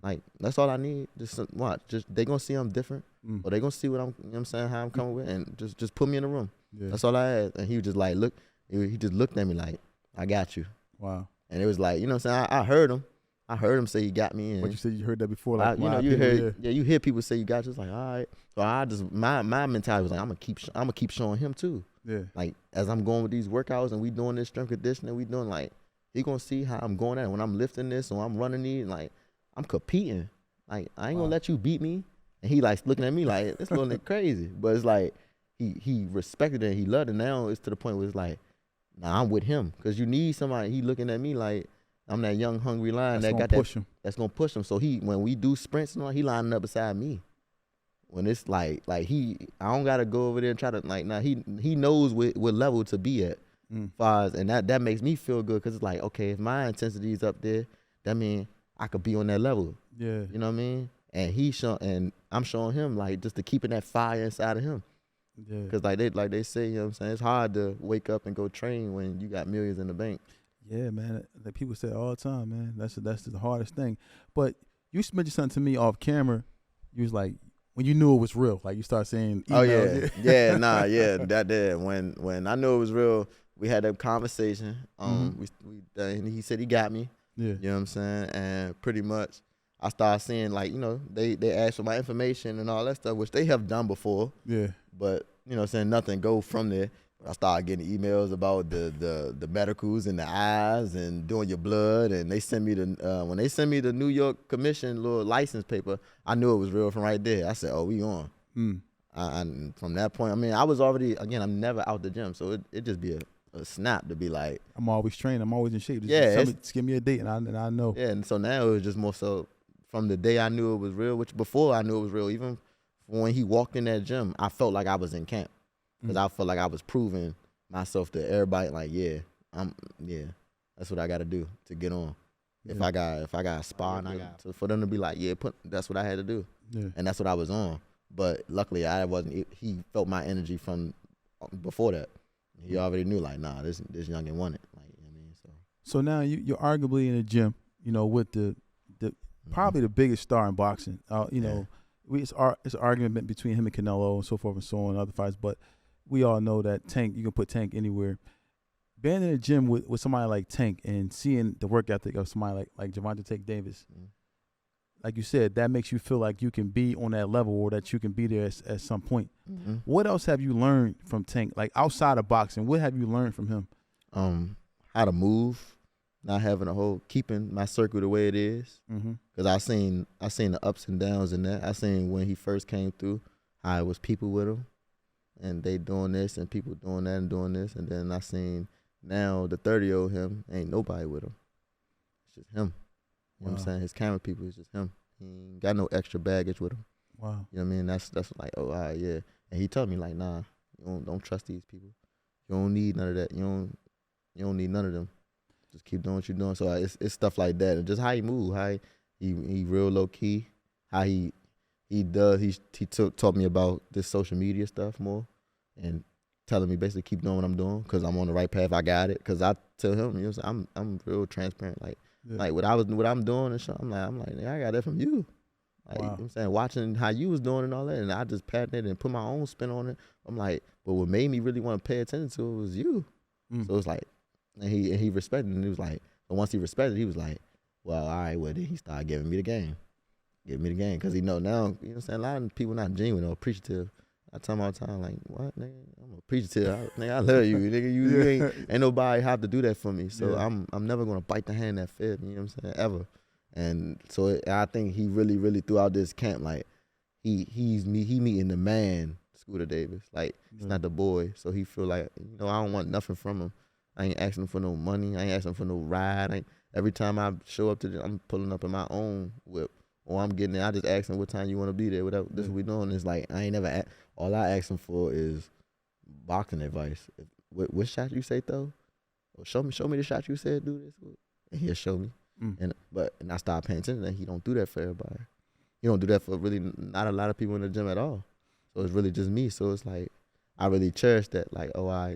Like, that's all I need. Just watch. They gonna see I'm different, or they gonna see what I'm. You know what I'm saying, how I'm coming with, and just put me in the room. Yeah. That's all I asked. And he was just like, look. He just looked at me like, I got you. Wow. And it was like, you know what I'm saying. I heard him. I heard him say he got me in. But you said you heard that before, like, you hear people say you got you. It's like, all right. So I just my mentality was like, I'm gonna keep showing him too. Yeah. Like, as I'm going with these workouts and we doing this strength conditioning, we doing, like, he gonna see how I'm going at it. When I'm lifting this or I'm running these, like, I'm competing. Like, I ain't gonna let you beat me. And he, like, looking at me like, this little nigga crazy. But it's like, he respected it. He loved it. Now it's to the point where it's like, nah, I'm with him. Because you need somebody. He looking at me like I'm that young, hungry lion that's gonna push him. So when we do sprints and all, he lining up beside me. When it's like I don't gotta go over there and try to, like, nah, he knows what level to be at. And that makes me feel good, because it's like, okay, if my intensity is up there, that means I could be on that level. Yeah. You know what I mean? And I'm showing him, like, just to keeping that fire inside of him. Yeah. Because like they say, you know what I'm saying, it's hard to wake up and go train when you got millions in the bank. Yeah, man. Like, people say it all the time, man. That's the hardest thing. But you mentioned something to me off camera. You was like, when you knew it was real, like, you start saying emails. Oh yeah. Yeah, nah, yeah. That did. When I knew it was real, we had that conversation. And he said he got me. Yeah. You know what I'm saying? And pretty much I started seeing, like, you know, they asked for my information and all that stuff, which they have done before. Yeah. But, you know what I'm saying, nothing go from there. I started getting emails about the medicals and the eyes and doing your blood. And they sent me when they sent me the New York Commission little license paper, I knew it was real from right there. I said, oh, we on. And from that point, I mean, I was already, again, I'm never out the gym. So it just be a snap to be like, I'm always training. I'm always in shape. Just give me a date and I know. Yeah, and so now it was just more so from the day I knew it was real, which before I knew it was real, even when he walked in that gym, I felt like I was in camp, because I felt like I was proving myself to everybody. Like, that's what I got to do to get on. Yeah. If I got a spar and I got for them to be like, that's what I had to do, and that's what I was on. But luckily, I wasn't. He felt my energy from before that. He already knew, like, nah, this youngin want it. Like, you know what I mean? So now you're arguably in the gym, with the probably the biggest star in boxing. It's an argument between him and Canelo and so forth and so on, other fights. But we all know that Tank, you can put Tank anywhere. Being in the gym with somebody like Tank and seeing the work ethic of somebody like Gervonta Tank Davis, like you said, that makes you feel like you can be on that level or that you can be there at some point. What else have you learned from Tank? Like outside of boxing, what have you learned from him? How to move, not having keeping my circle the way it is. Because I seen the ups and downs in that. I seen when he first came through, how it was people with him, and they doing this and people doing that and doing this. And then I seen now the 30-year-old him, ain't nobody with him. It's just him. You know what I'm saying? His camera people is just him. He ain't got no extra baggage with him. Wow. You know what I mean? That's like, oh, all right, yeah. And he told me, like, nah, you don't trust these people. You don't need none of that. You don't need none of them. Just keep doing what you're doing. So it's stuff like that. And just how he move, how he real low key, how he taught me about this social media stuff more, and telling me basically keep doing what I'm doing because I'm on the right path. I got it. Because I tell him, I'm real transparent. Like what I'm doing and shit, I'm like, I got that from you. Like, you know what I'm saying, watching how you was doing and all that, and I just patted it and put my own spin on it. I'm like, but what made me really want to pay attention to it was you. So it's like, and he respected it, and he was like, but once he respected it, he was like, well, all right, well, then he started giving me the game. Because he know now, you know what I'm saying, a lot of people not genuine or appreciative. I tell him all the time, like, what, nigga? I'm appreciative. Nigga, I love you. Nigga, you ain't nobody have to do that for me. So I'm never going to bite the hand that fed me, you know what I'm saying, ever. And so I think he really, really throughout this camp, like, he meeting the man, Scooter Davis. Like, it's not the boy. So he feel like, I don't want nothing from him. I ain't asking for no money. I ain't asking for no ride. Every time I show up I'm pulling up in my own whip. Or I'm getting there, I just ask him what time you want to be there. Whatever, this is what we doing. It's like, I ain't never all I ask him for is boxing advice. What shot you say throw? Or show me the shot you said do this with. And he'll show me. And I start paying attention, and he don't do that for everybody. He don't do that for really not a lot of people in the gym at all. So it's really just me. So it's like, I really cherish that. Like,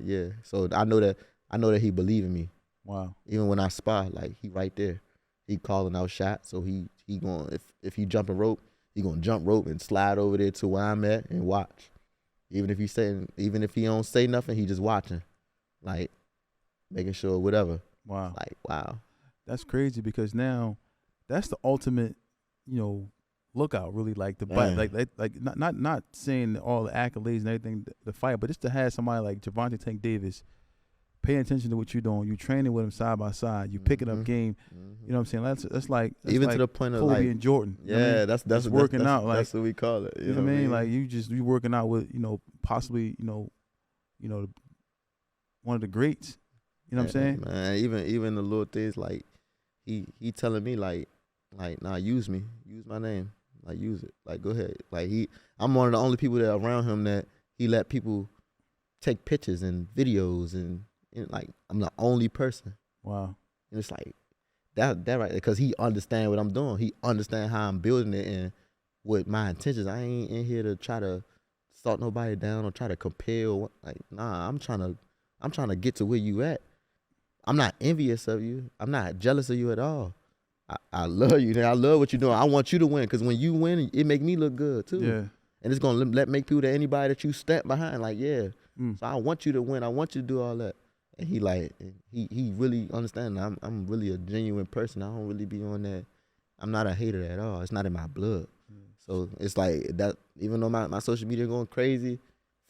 yeah. So I know that he believe in me. Wow. Even when I spar, like, he right there. He calling out shots. So he going, if he jumping rope, he gonna jump rope and slide over there to where I'm at and watch. Even if he don't say nothing, he just watching, like, making sure whatever. Wow. Like, wow. That's crazy because now that's the ultimate, lookout, really, like the like not saying all the accolades and everything the fight, but just to have somebody like Gervonta Tank Davis paying attention to what you're doing, you training with him side by side, you picking up game. You know what I'm saying? That's like even like to the point of Kobe like and Jordan. Yeah, that's working out. Like, that's what we call it. You know what I mean? Like you working out with possibly one of the greats. You know what I'm saying? Man, even the little things like he telling me like nah, use my name, like, use it, like, go ahead, like, I'm one of the only people that around him that he let people take pictures and videos and like, I'm the only person. Wow. And it's like that right there, because he understand what I'm doing. He understand how I'm building it and what my intentions. I ain't in here to try to salt nobody down or try to compare. Like, nah, I'm trying to get to where you at. I'm not envious of you. I'm not jealous of you at all. I love you. I love what you're doing. I want you to win, because when you win, it make me look good too. Yeah. And it's gonna make people that anybody that you step behind, like, yeah. So I want you to win. I want you to do all that. And he really understands. I'm really a genuine person. I don't really be on that. I'm not a hater at all. It's not in my blood. So it's like that. Even though my social media going crazy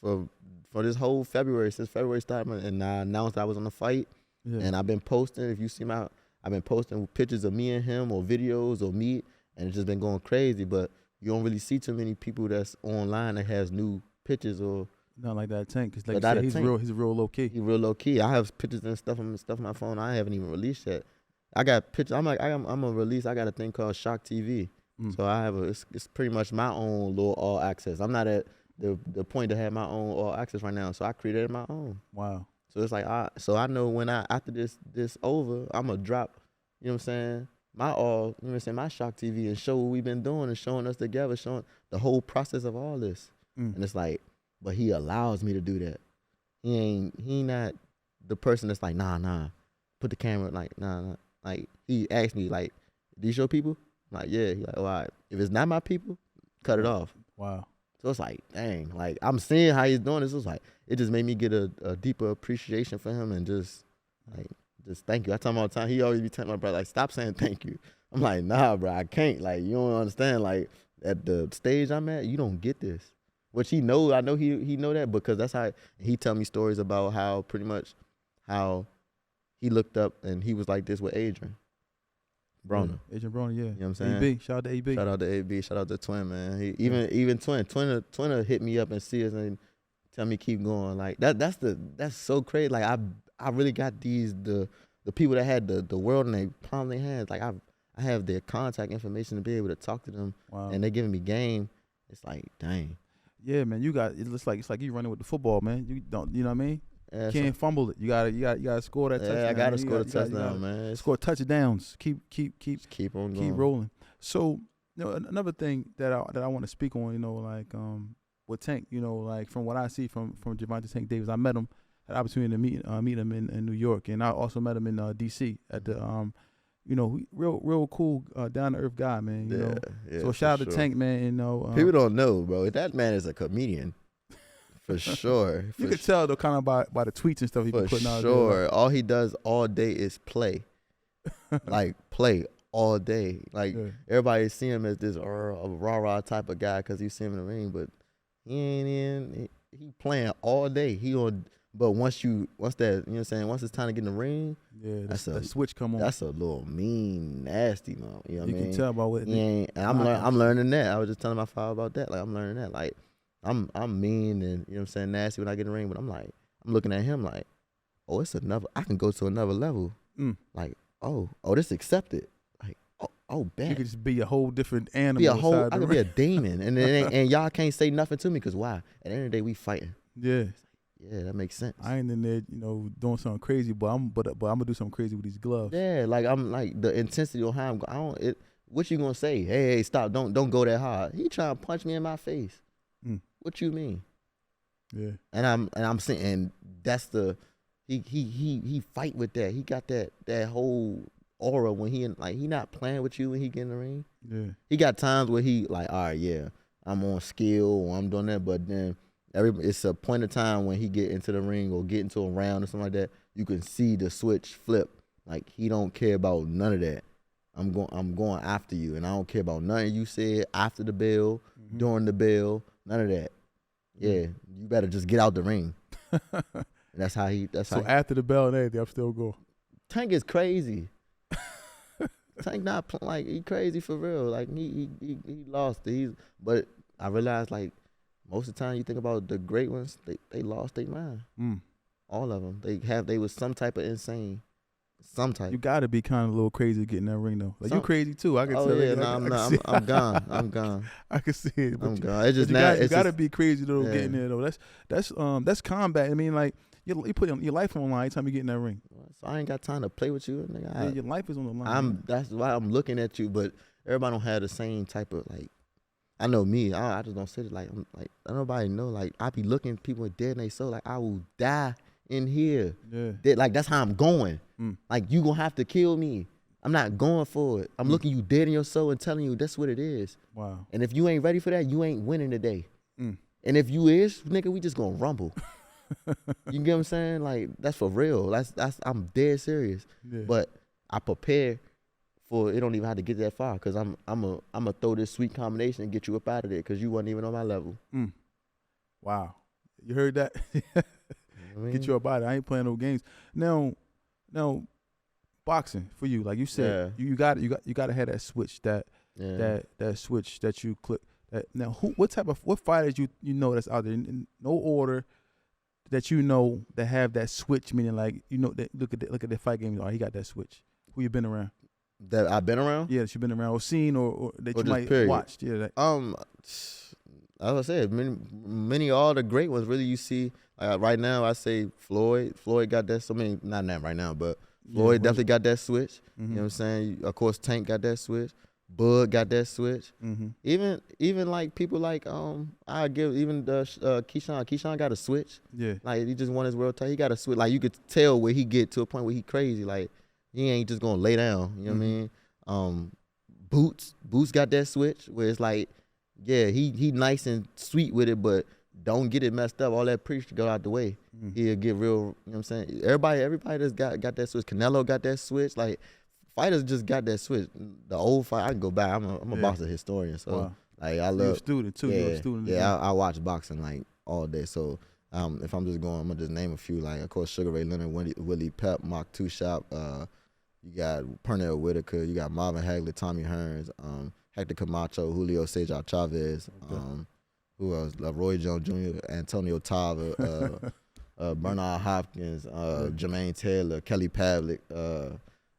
for this whole February, since February started, and I announced I was on the fight. Yeah. And I've been posting. If you see I've been posting pictures of me and him or videos or me, and it's just been going crazy. But you don't really see too many people that's online that has new pictures or. Not like that Tank, because like you said, he's real low key. He's real low key. I have pictures and stuff on my phone I haven't even released yet. I got pictures. I'm gonna release. I got a thing called Shock TV. So I have it's pretty much my own little all access. I'm not at the point to have my own all access right now. So I created my own. Wow. So it's like so I know when after this over, I'm gonna drop, you know what I'm saying, my all, you know what I'm saying, my Shock TV, and show what we've been doing and showing us together, showing the whole process of all this. And it's like, but he allows me to do that. he not the person that's like, nah, put the camera, like, nah. Like, he asked me, like, these your people? I'm like, yeah. He like, all right. If it's not my people, cut it off. Wow. So it's like, dang, like, I'm seeing how he's doing this. It's like, it just made me get a deeper appreciation for him and just thank you. I tell him all the time. He always be telling my brother, like, stop saying thank you. I'm like, nah, bro, I can't. Like, you don't understand. Like, at the stage I'm at, you don't get this. Which he know, I know he know that because that's how he tell me stories about how pretty much how he looked up and he was like this with Adrian Broner. Yeah, Adrian Broner, yeah. You know what I'm saying? AB, shout out to AB. Shout out to AB, shout out to Twin, man. Even Twin hit me up and see us and tell me keep going. Like that's so crazy. Like I really got the people that had the world in their palm of their hands. Like I have their contact information to be able to talk to them. Wow. And they're giving me game. It's like, dang. Yeah, man, it's like you running with the football, man. You know what I mean? Yeah, you can't fumble it. You gotta score that touchdown. Yeah, I gotta score the touchdown, man. Score touchdowns. Keep on going. Keep rolling. So, another thing that I want to speak on, like with Tank, like from what I see from Gervonta Tank Davis, I met him, had the opportunity to meet him in New York, and I also met him in DC at the real cool, down to earth guy, man. You know. Yeah, so shout out to Tank, man. People don't know, bro. That man is a comedian. For sure. You can tell though, kind of by the tweets and stuff he be putting out. For sure. All he does all day is play. Like play all day. Like everybody see him as this rah-rah type of guy because you see him in the ring, but he ain't in. He playing all day. But once that, you know what I'm saying, once it's time to get in the ring, that switch come on. That's a little mean, nasty, man. You know what I mean? You can tell by what. I'm learning that. I was just telling my father about that. Like I'm learning that. Like I'm mean and, you know what I'm saying, nasty when I get in the ring, but I'm looking at him like, oh, I can go to another level. Like, oh, this accepted. Like, oh, bad. You could just be a whole different animal. I could be a demon, and y'all can't say nothing to me because why? At the end of the day, we fighting. Yeah. Yeah, that makes sense. I ain't in there, doing something crazy, but I'm gonna do something crazy with these gloves. Yeah, like I'm like the intensity on how what you gonna say? Hey, stop! Don't go that hard. He trying to punch me in my face. What you mean? Yeah. And I'm saying, and that's he fight with that. He got that whole aura when he not playing with you when he get in the ring. Yeah. He got times where he like, all right, yeah, I'm on skill or I'm doing that, but then it's a point of time when he get into the ring or get into a round or something like that, you can see the switch flip. Like he don't care about none of that. I'm going after you, and I don't care about nothing you said after the bell, during the bell, none of that. Yeah, you better just get out the ring. So after the bell and everything, I'm still going. Tank is crazy. Tank not like he crazy for real. Like he lost it. But I realized like most of the time you think about the great ones, they lost their mind. All of them. They was some type of insane. Some type. You gotta be kind of a little crazy to get in that ring though. Like you crazy too. I can tell. Yeah, I'm gone. I'm gone. I can see it. I'm gone. It's just you gotta be crazy though, getting there though. That's combat. I mean, like you put your life on the line every time you get in that ring. So I ain't got time to play with you, nigga. Your life is on the line. That's why I'm looking at you, but everybody don't have the same type of like. I know me. I just don't sit it like I'm like. Nobody know. Like I be looking at people dead in they soul. Like I will die in here. Yeah. Like that's how I'm going. Like you gonna have to kill me. I'm not going for it. I'm looking you dead in your soul and telling you that's what it is. Wow. And if you ain't ready for that, you ain't winning today. And if you is, nigga, we just gonna rumble. You get what I'm saying? Like that's for real. That's I'm dead serious. Yeah. But I prepare for it. Don't even have to get that far because I'm a throw this sweet combination and get you up out of there because you wasn't even on my level. Wow. You heard that? Get you up out of there. I ain't playing no games. Now, boxing for you, like you said, you got to have that switch, that switch that you click. Now, what fighters you know that's out there in no order that that have that switch, meaning like that look at the fight games. Oh, he got that switch. Who you been around? That I've been around? Yeah, that you've been around or seen or that you might watched. Yeah. As I said, many all the great ones. Really, you see. Right now, I say Floyd. Floyd got that. Not right now, but Floyd definitely got that switch. You know what I'm saying? Of course, Tank got that switch. Bud got that switch. Mm-hmm. Even like people like I give even the Keyshawn got a switch. Yeah. Like he just won his world title. He got a switch. Like you could tell where he get to a point where he crazy. Like he ain't just gonna lay down. You know what I mean? Boots got that switch where it's like, yeah, he nice and sweet with it, but don't get it messed up. All that preach to go out the way. He'll get real. You know what I'm saying? Everybody that's got that switch. Canelo got that switch. Like fighters just got that switch. The old fight, I can go back. I'm a boxing historian, so like I love. You're a student too. Yeah, You're a student. Yeah, I watch boxing like all day. So if I'm just going, I'm gonna just name a few. Like of course, Sugar Ray Leonard, Willie Pep, Mark Two Shop. You got Pernell Whitaker. You got Marvin Hagler, Tommy Hearns, Hector Camacho, Julio Cesar Chavez. Who else? Roy Jones Jr., Antonio Tava, Bernard Hopkins, Jermaine Taylor, Kelly Pavlik.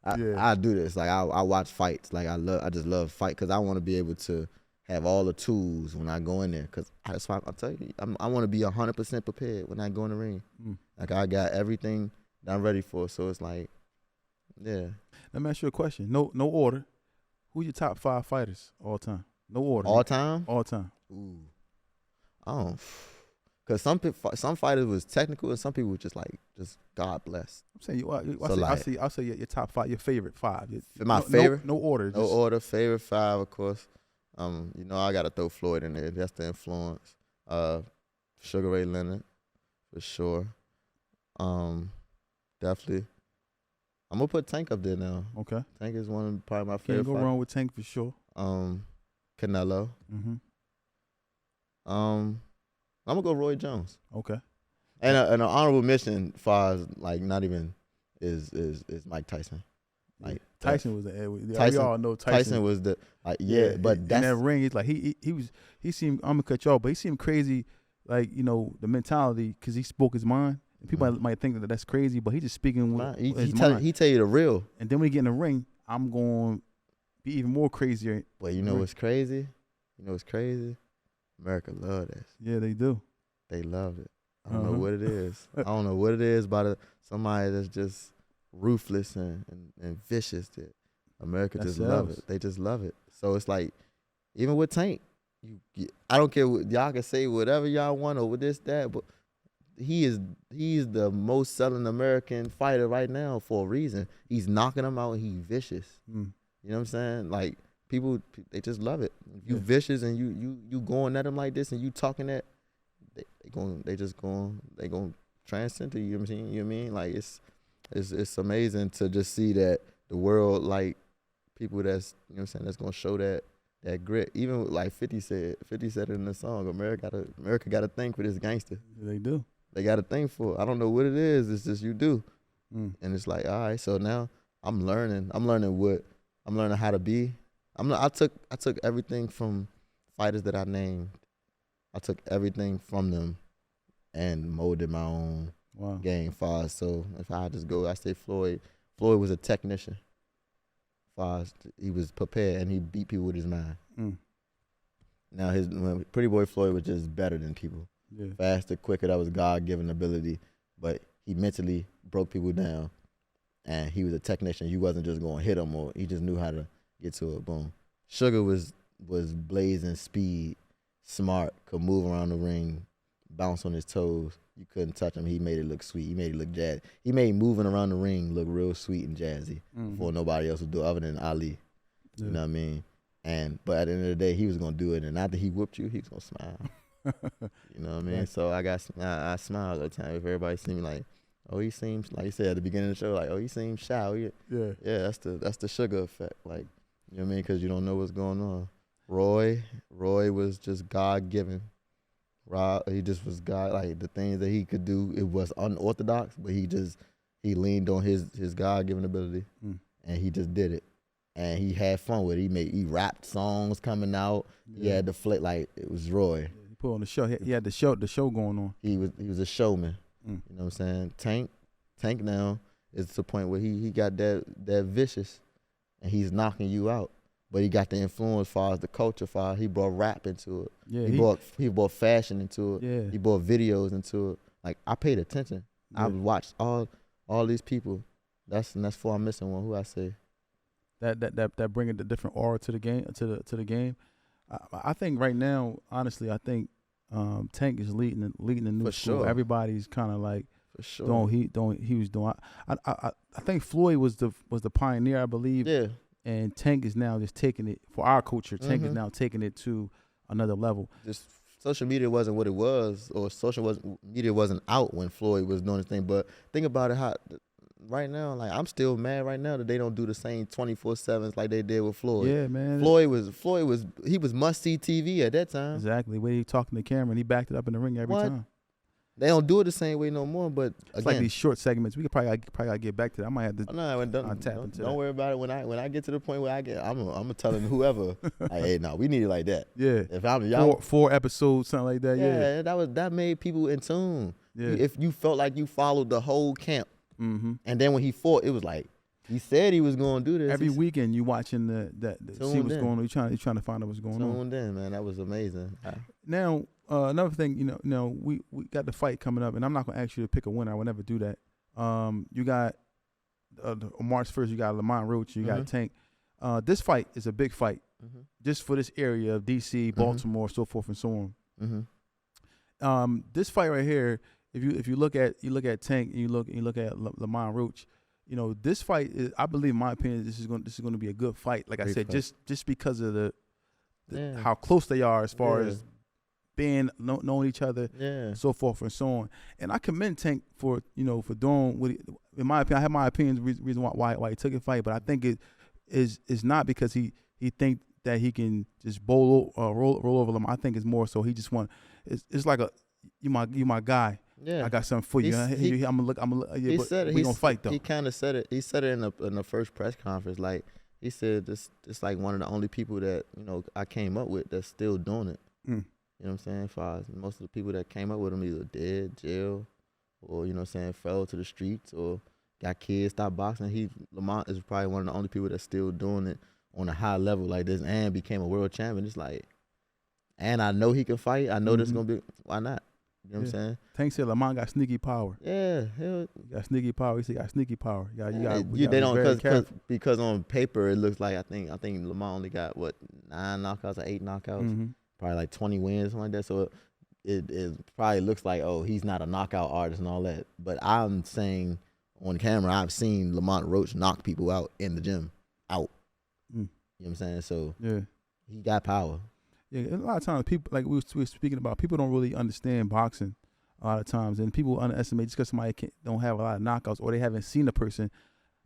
I do this. Like I watch fights. Like I just love fight because I want to be able to have all the tools when I go in there. Because that's why I'll tell you, I want to be 100% prepared when I go in the ring. Like I got everything that I'm ready for. So it's like, yeah. Let me ask you a question. No order. Who's your top 5 fighters all time? No order. All time? All time. Ooh. Because some fighters was technical and some people were just God bless. I'm saying I'll say your top 5, your favorite 5. My favorite? No order. No order. Favorite 5, of course. I gotta throw Floyd in there. That's the influence. Sugar Ray Leonard, for sure. Definitely. I'm gonna put Tank up there now. Okay. Tank is probably my favorite. Can't go wrong with Tank for sure. Canelo. I'm gonna go Roy Jones. Okay. And an honorable mention far as like not even is Mike Tyson. Like Tyson was the Tyson, we all know Tyson was the but in that ring, it's like he seemed, I'm gonna cut you off, but he seemed crazy, like the mentality, because he spoke his mind. And people might think that that's crazy, but he just speaking with his mind. He tell you the real. And then when he get in the ring, I'm going to be even more crazier. But you know what's crazy? America love this. Yeah, they do. They love it. I don't know what it is. I don't know what it is about somebody that's just ruthless and vicious. That America just love it. They just love it. So it's like, even with Tank, I don't care y'all can say whatever y'all want over this, that, but he's the most selling American fighter right now for a reason. He's knocking them out and he's vicious. You know what I'm saying? Like people, they just love it. If you vicious and you going at them like this and you talking that, they gonna transcend to you. You know what I'm saying? You know what I mean? Like it's amazing to just see that the world, like people that's, you know what I'm saying, that's gonna show that grit. Even like 50 said it in the song, America got a thing for this gangster. They do. They got a thing for it. I don't know what it is. It's just you do. And it's like, all right, so now I'm learning how to be. I took everything from fighters that I named. I took everything from them and molded my own game fast. So if I just go, I say Floyd was a technician. Fast, he was prepared and he beat people with his mind. Now Pretty Boy Floyd was just better than people. Yeah. Faster, quicker, that was God-given ability. But he mentally broke people down. And he was a technician. You wasn't just going to hit him, or he just knew how to get to it. Boom. Sugar was blazing speed, smart, could move around the ring, bounce on his toes. You couldn't touch him. He made it look sweet. He made it look jazzy. He made moving around the ring look real sweet and jazzy before nobody else would do it other than Ali. Yeah. You know what I mean? But at the end of the day, he was going to do it. And after he whooped you, he was going to smile. You know what I mean? Right. So I smile all the time. If everybody see me like, oh, he seems, like you said at the beginning of the show, like, oh, he seems shy. Yeah, that's the Sugar effect. Like, you know what I mean? Because you don't know what's going on. Roy was just God-given. Rob, he just was God. Like the things that he could do, it was unorthodox, but he leaned on his God-given ability, and he just did it. And he had fun with it. He rapped songs coming out. Yeah. He had the flick, like it was Roy. Yeah, he put on the show. He had the show going on. He was a showman. You know what I'm saying? Tank now is to the point where he got that vicious, and he's knocking you out. But he got the influence far as the culture far. He brought rap into it. Yeah, he brought fashion into it. Yeah. He brought videos into it. Like I paid attention. Yeah. I watched all these people. That's far I'm missing one. Who I say? that bring a different aura to the game to the game. I think right now, honestly, I think Tank is leading the new For school. sure. Everybody's kind of like For sure. he was doing. I think Floyd was the pioneer, I believe. Yeah. And Tank is now just taking it for our culture. Tank is now taking it to another level. Just social media wasn't what it was, or media wasn't out when Floyd was doing his thing. But think about it, how right now, like I'm still mad right now that they don't do the same 24/7s like they did with Floyd. Yeah, man. Floyd was must see TV at that time. Exactly. Where he talking to the camera and he backed it up in the ring every time. They don't do it the same way no more. But It's again, like these short segments. We could probably get back to that. I might have to. Don't worry about it. When I get to the point where I'm gonna tell them whoever, like, hey, no, we need it like that. Yeah. If I'm y'all, four episodes, something like that. Yeah. that made people in tune. Yeah. If you felt like you followed the whole camp, Mm-hmm. and then when he fought, it was like he said he was gonna do this. Every weekend you watching the see what's going on. You trying to find out what's going on. Tuned in, man. That was amazing. Now, another thing, we got the fight coming up, and I'm not gonna ask you to pick a winner. I would never do that. You got on March 1st. You got Lamont Roach. You got Tank. This fight is a big fight, just for this area of DC, Baltimore, so forth and so on. This fight right here, if you look at Tank and you look at Lamont Roach, this fight is, I believe, in my opinion, this is going to be a good fight. Like I said, just because of the how close they are as far as being knowing each other, so forth and so on. And I commend Tank for doing what in my opinion. I have my opinions reason why he took a fight, but I think it is not because he think that he can just roll over them. I think it's more so he just want. It's like you my guy. Yeah, I got something for you. I'm gonna look. He said it. We gonna fight though. He kind of said it. He said it in the first press conference. Like he said, this like one of the only people that I came up with that's still doing it. You know what I'm saying? Most of the people that came up with him either dead, jail, or fell to the streets or got kids, stopped boxing. Lamont is probably one of the only people that's still doing it on a high level like this, and became a world champion. It's like, and I know he can fight. I know this is gonna be. Why not? You know what I'm saying? Tank said Lamont got sneaky power. Yeah, he got sneaky power. He said he got sneaky power. They don't because on paper it looks like I think Lamont only got 9 knockouts or 8 knockouts, probably like 20 wins, something like that. So it probably looks like, oh, he's not a knockout artist and all that. But I'm saying on camera, I've seen Lamont Roach knock people out in the gym, out. You know what I'm saying? So he got power. Yeah, a lot of times people, like we were speaking about, people don't really understand boxing a lot of times, and people underestimate just because somebody don't have a lot of knockouts or they haven't seen a person.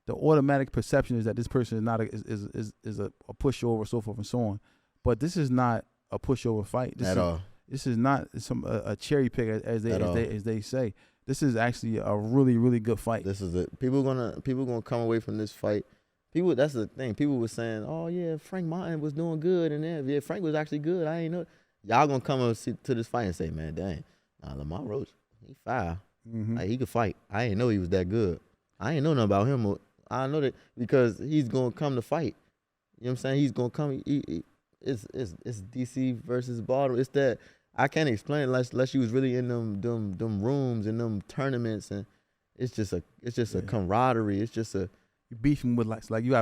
The automatic perception is that this person is not is a pushover, so forth and so on. But this is not a pushover fight at all. This is not a cherry pick as they say. This is actually a really, really good fight. This is it. People gonna come away from this fight. People, that's the thing. People were saying, "Oh yeah, Frank Martin was doing good," and then Frank was actually good. I ain't know. Y'all gonna come to this fight and say, "Man, dang, Lamont Roach, he fire. Like, he could fight. I ain't know he was that good. I ain't know nothing about him. I know that because he's gonna come to fight. You know what I'm saying? He's gonna come. It's DC versus Baltimore. It's that I can't explain it unless you was really in them rooms and them tournaments, and it's just a camaraderie. It's just a you beefing with like you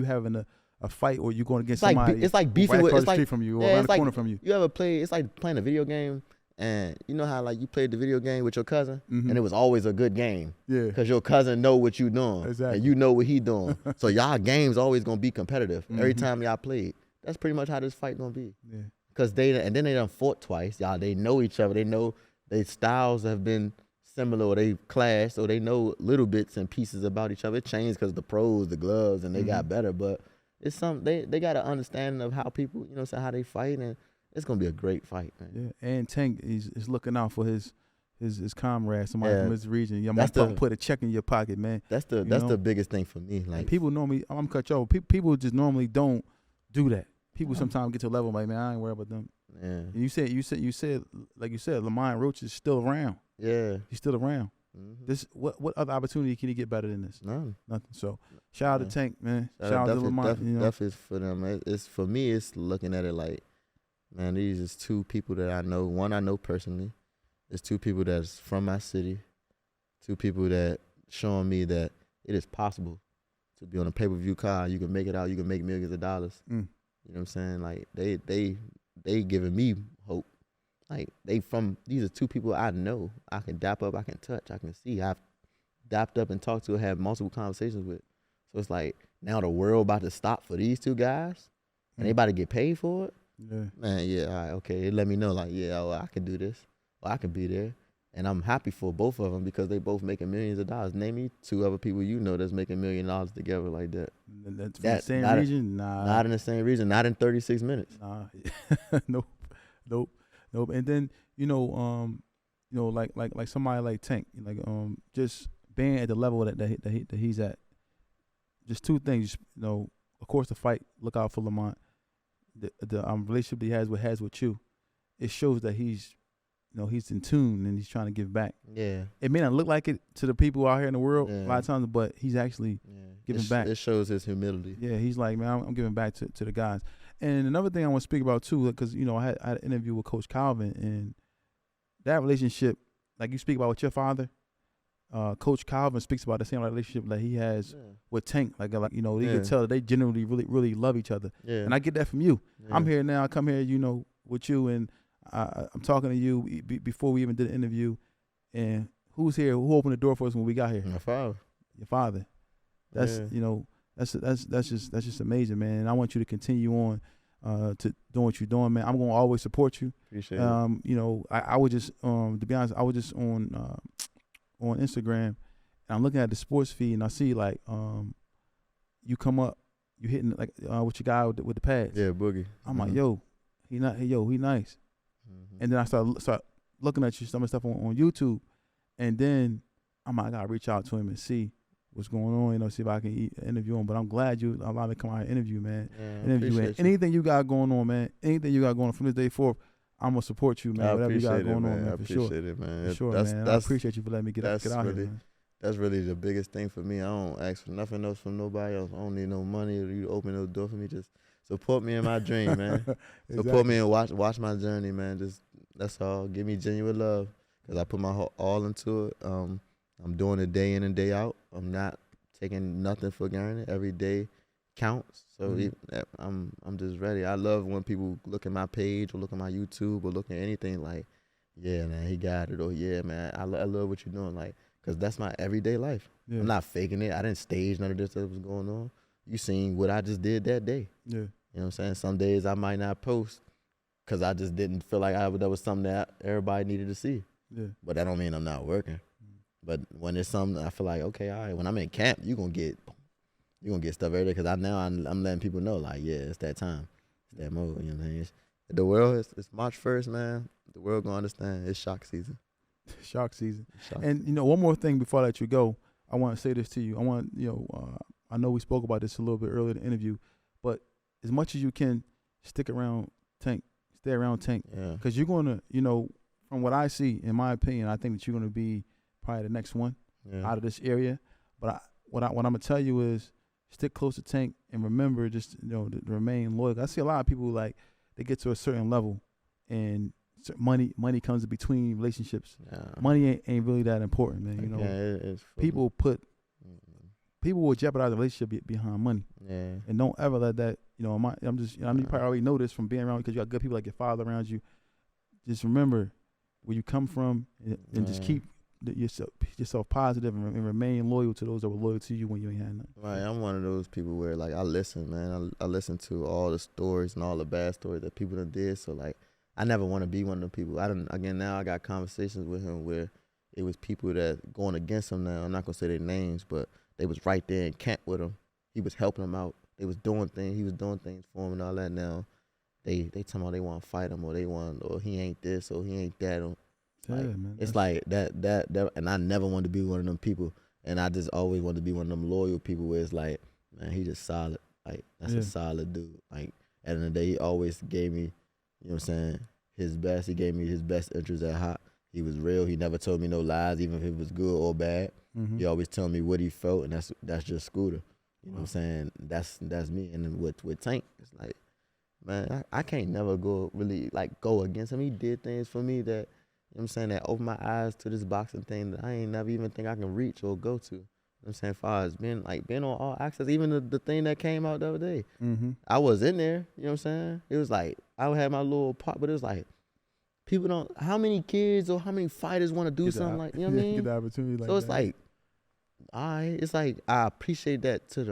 having a fight or you going against somebody. It's like beefing right with across the street from you or around the corner from you. You ever play? It's like playing a video game, and you know how like you played the video game with your cousin, and it was always a good game. Yeah. Because your cousin know what you doing, and you know what he doing. So y'all game's always gonna be competitive every time y'all played. That's pretty much how this fight gonna be. Yeah. Because they done fought twice. Y'all, they know each other. They know their styles have been similar, or they clashed, or they know little bits and pieces about each other. It changed because the pros, the gloves, and they got better. But it's they got an understanding of how people, how they fight, and it's gonna be a great fight, man. Yeah, and Tank is looking out for his comrade, somebody from his region. You might put a check in your pocket, man. That's the biggest thing for me. Like, and people normally, I'm gonna cut you off. People just normally don't do that. People sometimes get to a level like, man, I ain't worried about them. Yeah. And you said, like you said, Lamont Roach is still around. Yeah, he's still around. This what other opportunity can he get better than this? None. Nothing. So shout out to Tank, man. Shout out to Lamont. Definitely for them. It's for me. It's looking at it like, man, these is two people that I know. One I know personally. It's two people that's from my city. Two people that showing me that it is possible to be on a pay-per-view card. You can make it out. You can make millions of dollars. Mm. You know what I'm saying? Like they giving me hope. Like these are two people I know. I can dap up. I can touch. I can see. I've dapped up and talked to, have multiple conversations with. So it's like now the world about to stop for these two guys, and they about to get paid for it. Yeah. Man, yeah, all right, okay. It let me know, like, yeah, well, I can do this, or I can be there, and I'm happy for both of them because they both making millions of dollars. Name me two other people you know that's making $1 million together like that. That's from the same region? Not in the same region. Not in 36 minutes. Nah, nope. And then like somebody like Tank, like just being at the level that he's at. Just two things, of course, the fight. Look out for Lamont. The relationship he has with you, it shows that he's in tune and he's trying to give back. Yeah. It may not look like it to the people out here in the world a lot of times, but he's actually giving back. It shows his humility. Yeah, he's like, man, I'm giving back to the guys. And another thing I want to speak about too, because I had an interview with Coach Calvin, and that relationship, like you speak about with your father, Coach Calvin speaks about the same relationship that he has with Tank. Like you can tell that they genuinely really love each other. Yeah. And I get that from you. Yeah. I'm here now. I come here, with you, and I'm talking to you before we even did the interview. And who's here? Who opened the door for us when we got here? My father. Your father. That's that's just amazing, man. And I want you to continue on to doing what you're doing, man. I'm gonna always support you. Appreciate it. I was just to be honest, I was just on Instagram, and I'm looking at the sports feed, and I see like you come up, you hitting like with your guy with the pads. Yeah, Boogie. I'm like, he nice. Mm-hmm. And then I start looking at some of the stuff on YouTube, and then I'm like, I gotta reach out to him and see what's going on, see if I can interview him. But I'm glad you allowed me to come out and interview, man. Yeah, anything you got going on, man. Anything you got going on from this day forth, I'm gonna support you, man. Whatever you got going on, man. For sure. I appreciate it, man. For sure, man. I appreciate you for letting me get out here, man. That's really the biggest thing for me. I don't ask for nothing else from nobody else. I don't need no money. You open the door for me. Just support me in my dream, man. Exactly. Support me and watch my journey, man. Just that's all. Give me genuine love, because I put my all into it. I'm doing it day in and day out. I'm not taking nothing for granted. Every day counts. So I'm just ready. I love when people look at my page or look at my YouTube or look at anything like, yeah, man, he got it, or yeah, man, I love what you're doing, like, because that's my everyday life. Yeah. I'm not faking it. I didn't stage none of this that was going on. You seen what I just did that day. Yeah. You know what I'm saying? Some days I might not post because I just didn't feel like that was something that everybody needed to see. Yeah. But that don't mean I'm not working. But when it's something I feel like, okay, all right, when I'm in camp, you're gonna get stuff every day, because I'm letting people know, like, yeah, it's that time. It's that mode, you know what I mean? The world, it's March 1st, man. The world gonna understand. It's shock season. Shock season. And, one more thing before I let you go, I want to say this to you. I want, I know we spoke about this a little bit earlier in the interview, but as much as you can, stick around Tank. Stay around Tank. Because you're going to, from what I see, in my opinion, I think that you're going to be probably the next one out of this area. But what I'm going to tell you is stick close to Tank and remember just, to remain loyal. I see a lot of people, like, they get to a certain level and money comes in between relationships. Money ain't really that important, man. People will jeopardize a relationship behind money. Yeah. And don't ever let that, you probably already know this from being around, because you got good people like your father around you. Just remember where you come from and just keep yourself positive and remain loyal to those that were loyal to you when you ain't had nothing. Right, I'm one of those people where, like, I listen, man. I listen to all the stories and all the bad stories that people done did. So, like, I never want to be one of them people. Now I got conversations with him where it was people that going against him now. I'm not gonna say their names, but they was right there in camp with him. He was helping them out. They was doing things. He was doing things for him and all that. Now they tell me they want to fight him, or he ain't this, or he ain't that. Like, man, it's like that, and I never wanted to be one of them people. And I just always wanted to be one of them loyal people where it's like, man, he just solid. Like, that's a solid dude. Like, at the end of the day, he always gave me, you know what I'm saying, his best. He gave me his best interest at heart. He was real. He never told me no lies, even if it was good or bad. Mm-hmm. He always told me what he felt, and that's just Scooter. You know what I'm saying? That's me. And then with Tank, it's like, man, I can't never go against him. He did things for me that, you know what I'm saying, that opened my eyes to this boxing thing that I ain't never even think I can reach or go to. You know I'm saying, as far as being on All Access, even the thing that came out the other day, Mm-hmm. I was in there. You know what I'm saying? It was like I had my little part, but it was like people don't. How many kids or how many fighters want to do something like, you know what I mean? Get the opportunity like so it's that. like, all right, it's like I appreciate that to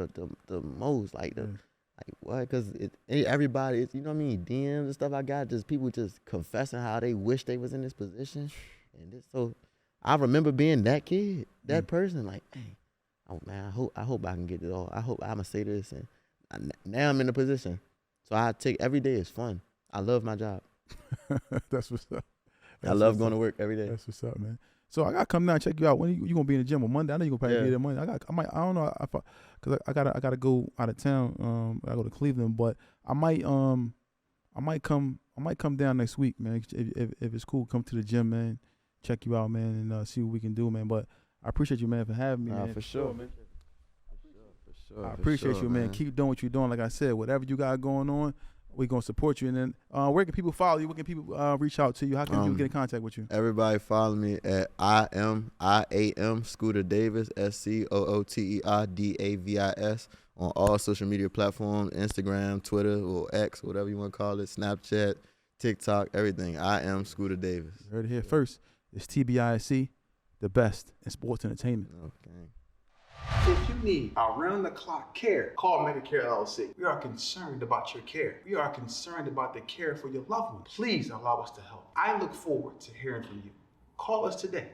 the most, like the. Like what? Because everybody, you know what I mean? DMs and stuff I got, just people just confessing how they wish they was in this position, and so I remember being that kid, that person. Like, hey, oh man, I hope I can get it all. I hope I'm gonna say this, and now I'm in a position, so I take every day is fun. I love my job. That's what's up. I love going to work every day. That's what's up, man. So I gotta come down and check you out. When you gonna be in the gym on Monday? I know you gonna probably be there Monday. I don't know if because I gotta go out of town. I go to Cleveland, but I might come down next week, man. If it's cool, come to the gym, man. Check you out, man, and see what we can do, man. But I appreciate you, man, for having me, man. For sure, man. I appreciate you, man. Keep doing what you're doing. Like I said, whatever you got going on, we're going to support you. And then where can people follow you? Where can people reach out to you? How can people get in contact with you? Everybody follow me at IAM Scooter Davis, SCOOTER DAVIS on all social media platforms, Instagram, Twitter, or X, whatever you want to call it, Snapchat, TikTok, everything. I am Scooter Davis. You heard it here first. It's TBISE, the best in sports entertainment. Okay. If you need around-the-clock care, call Medicare LLC. We are concerned about your care. We are concerned about the care for your loved one. Please allow us to help. I look forward to hearing from you. Call us today.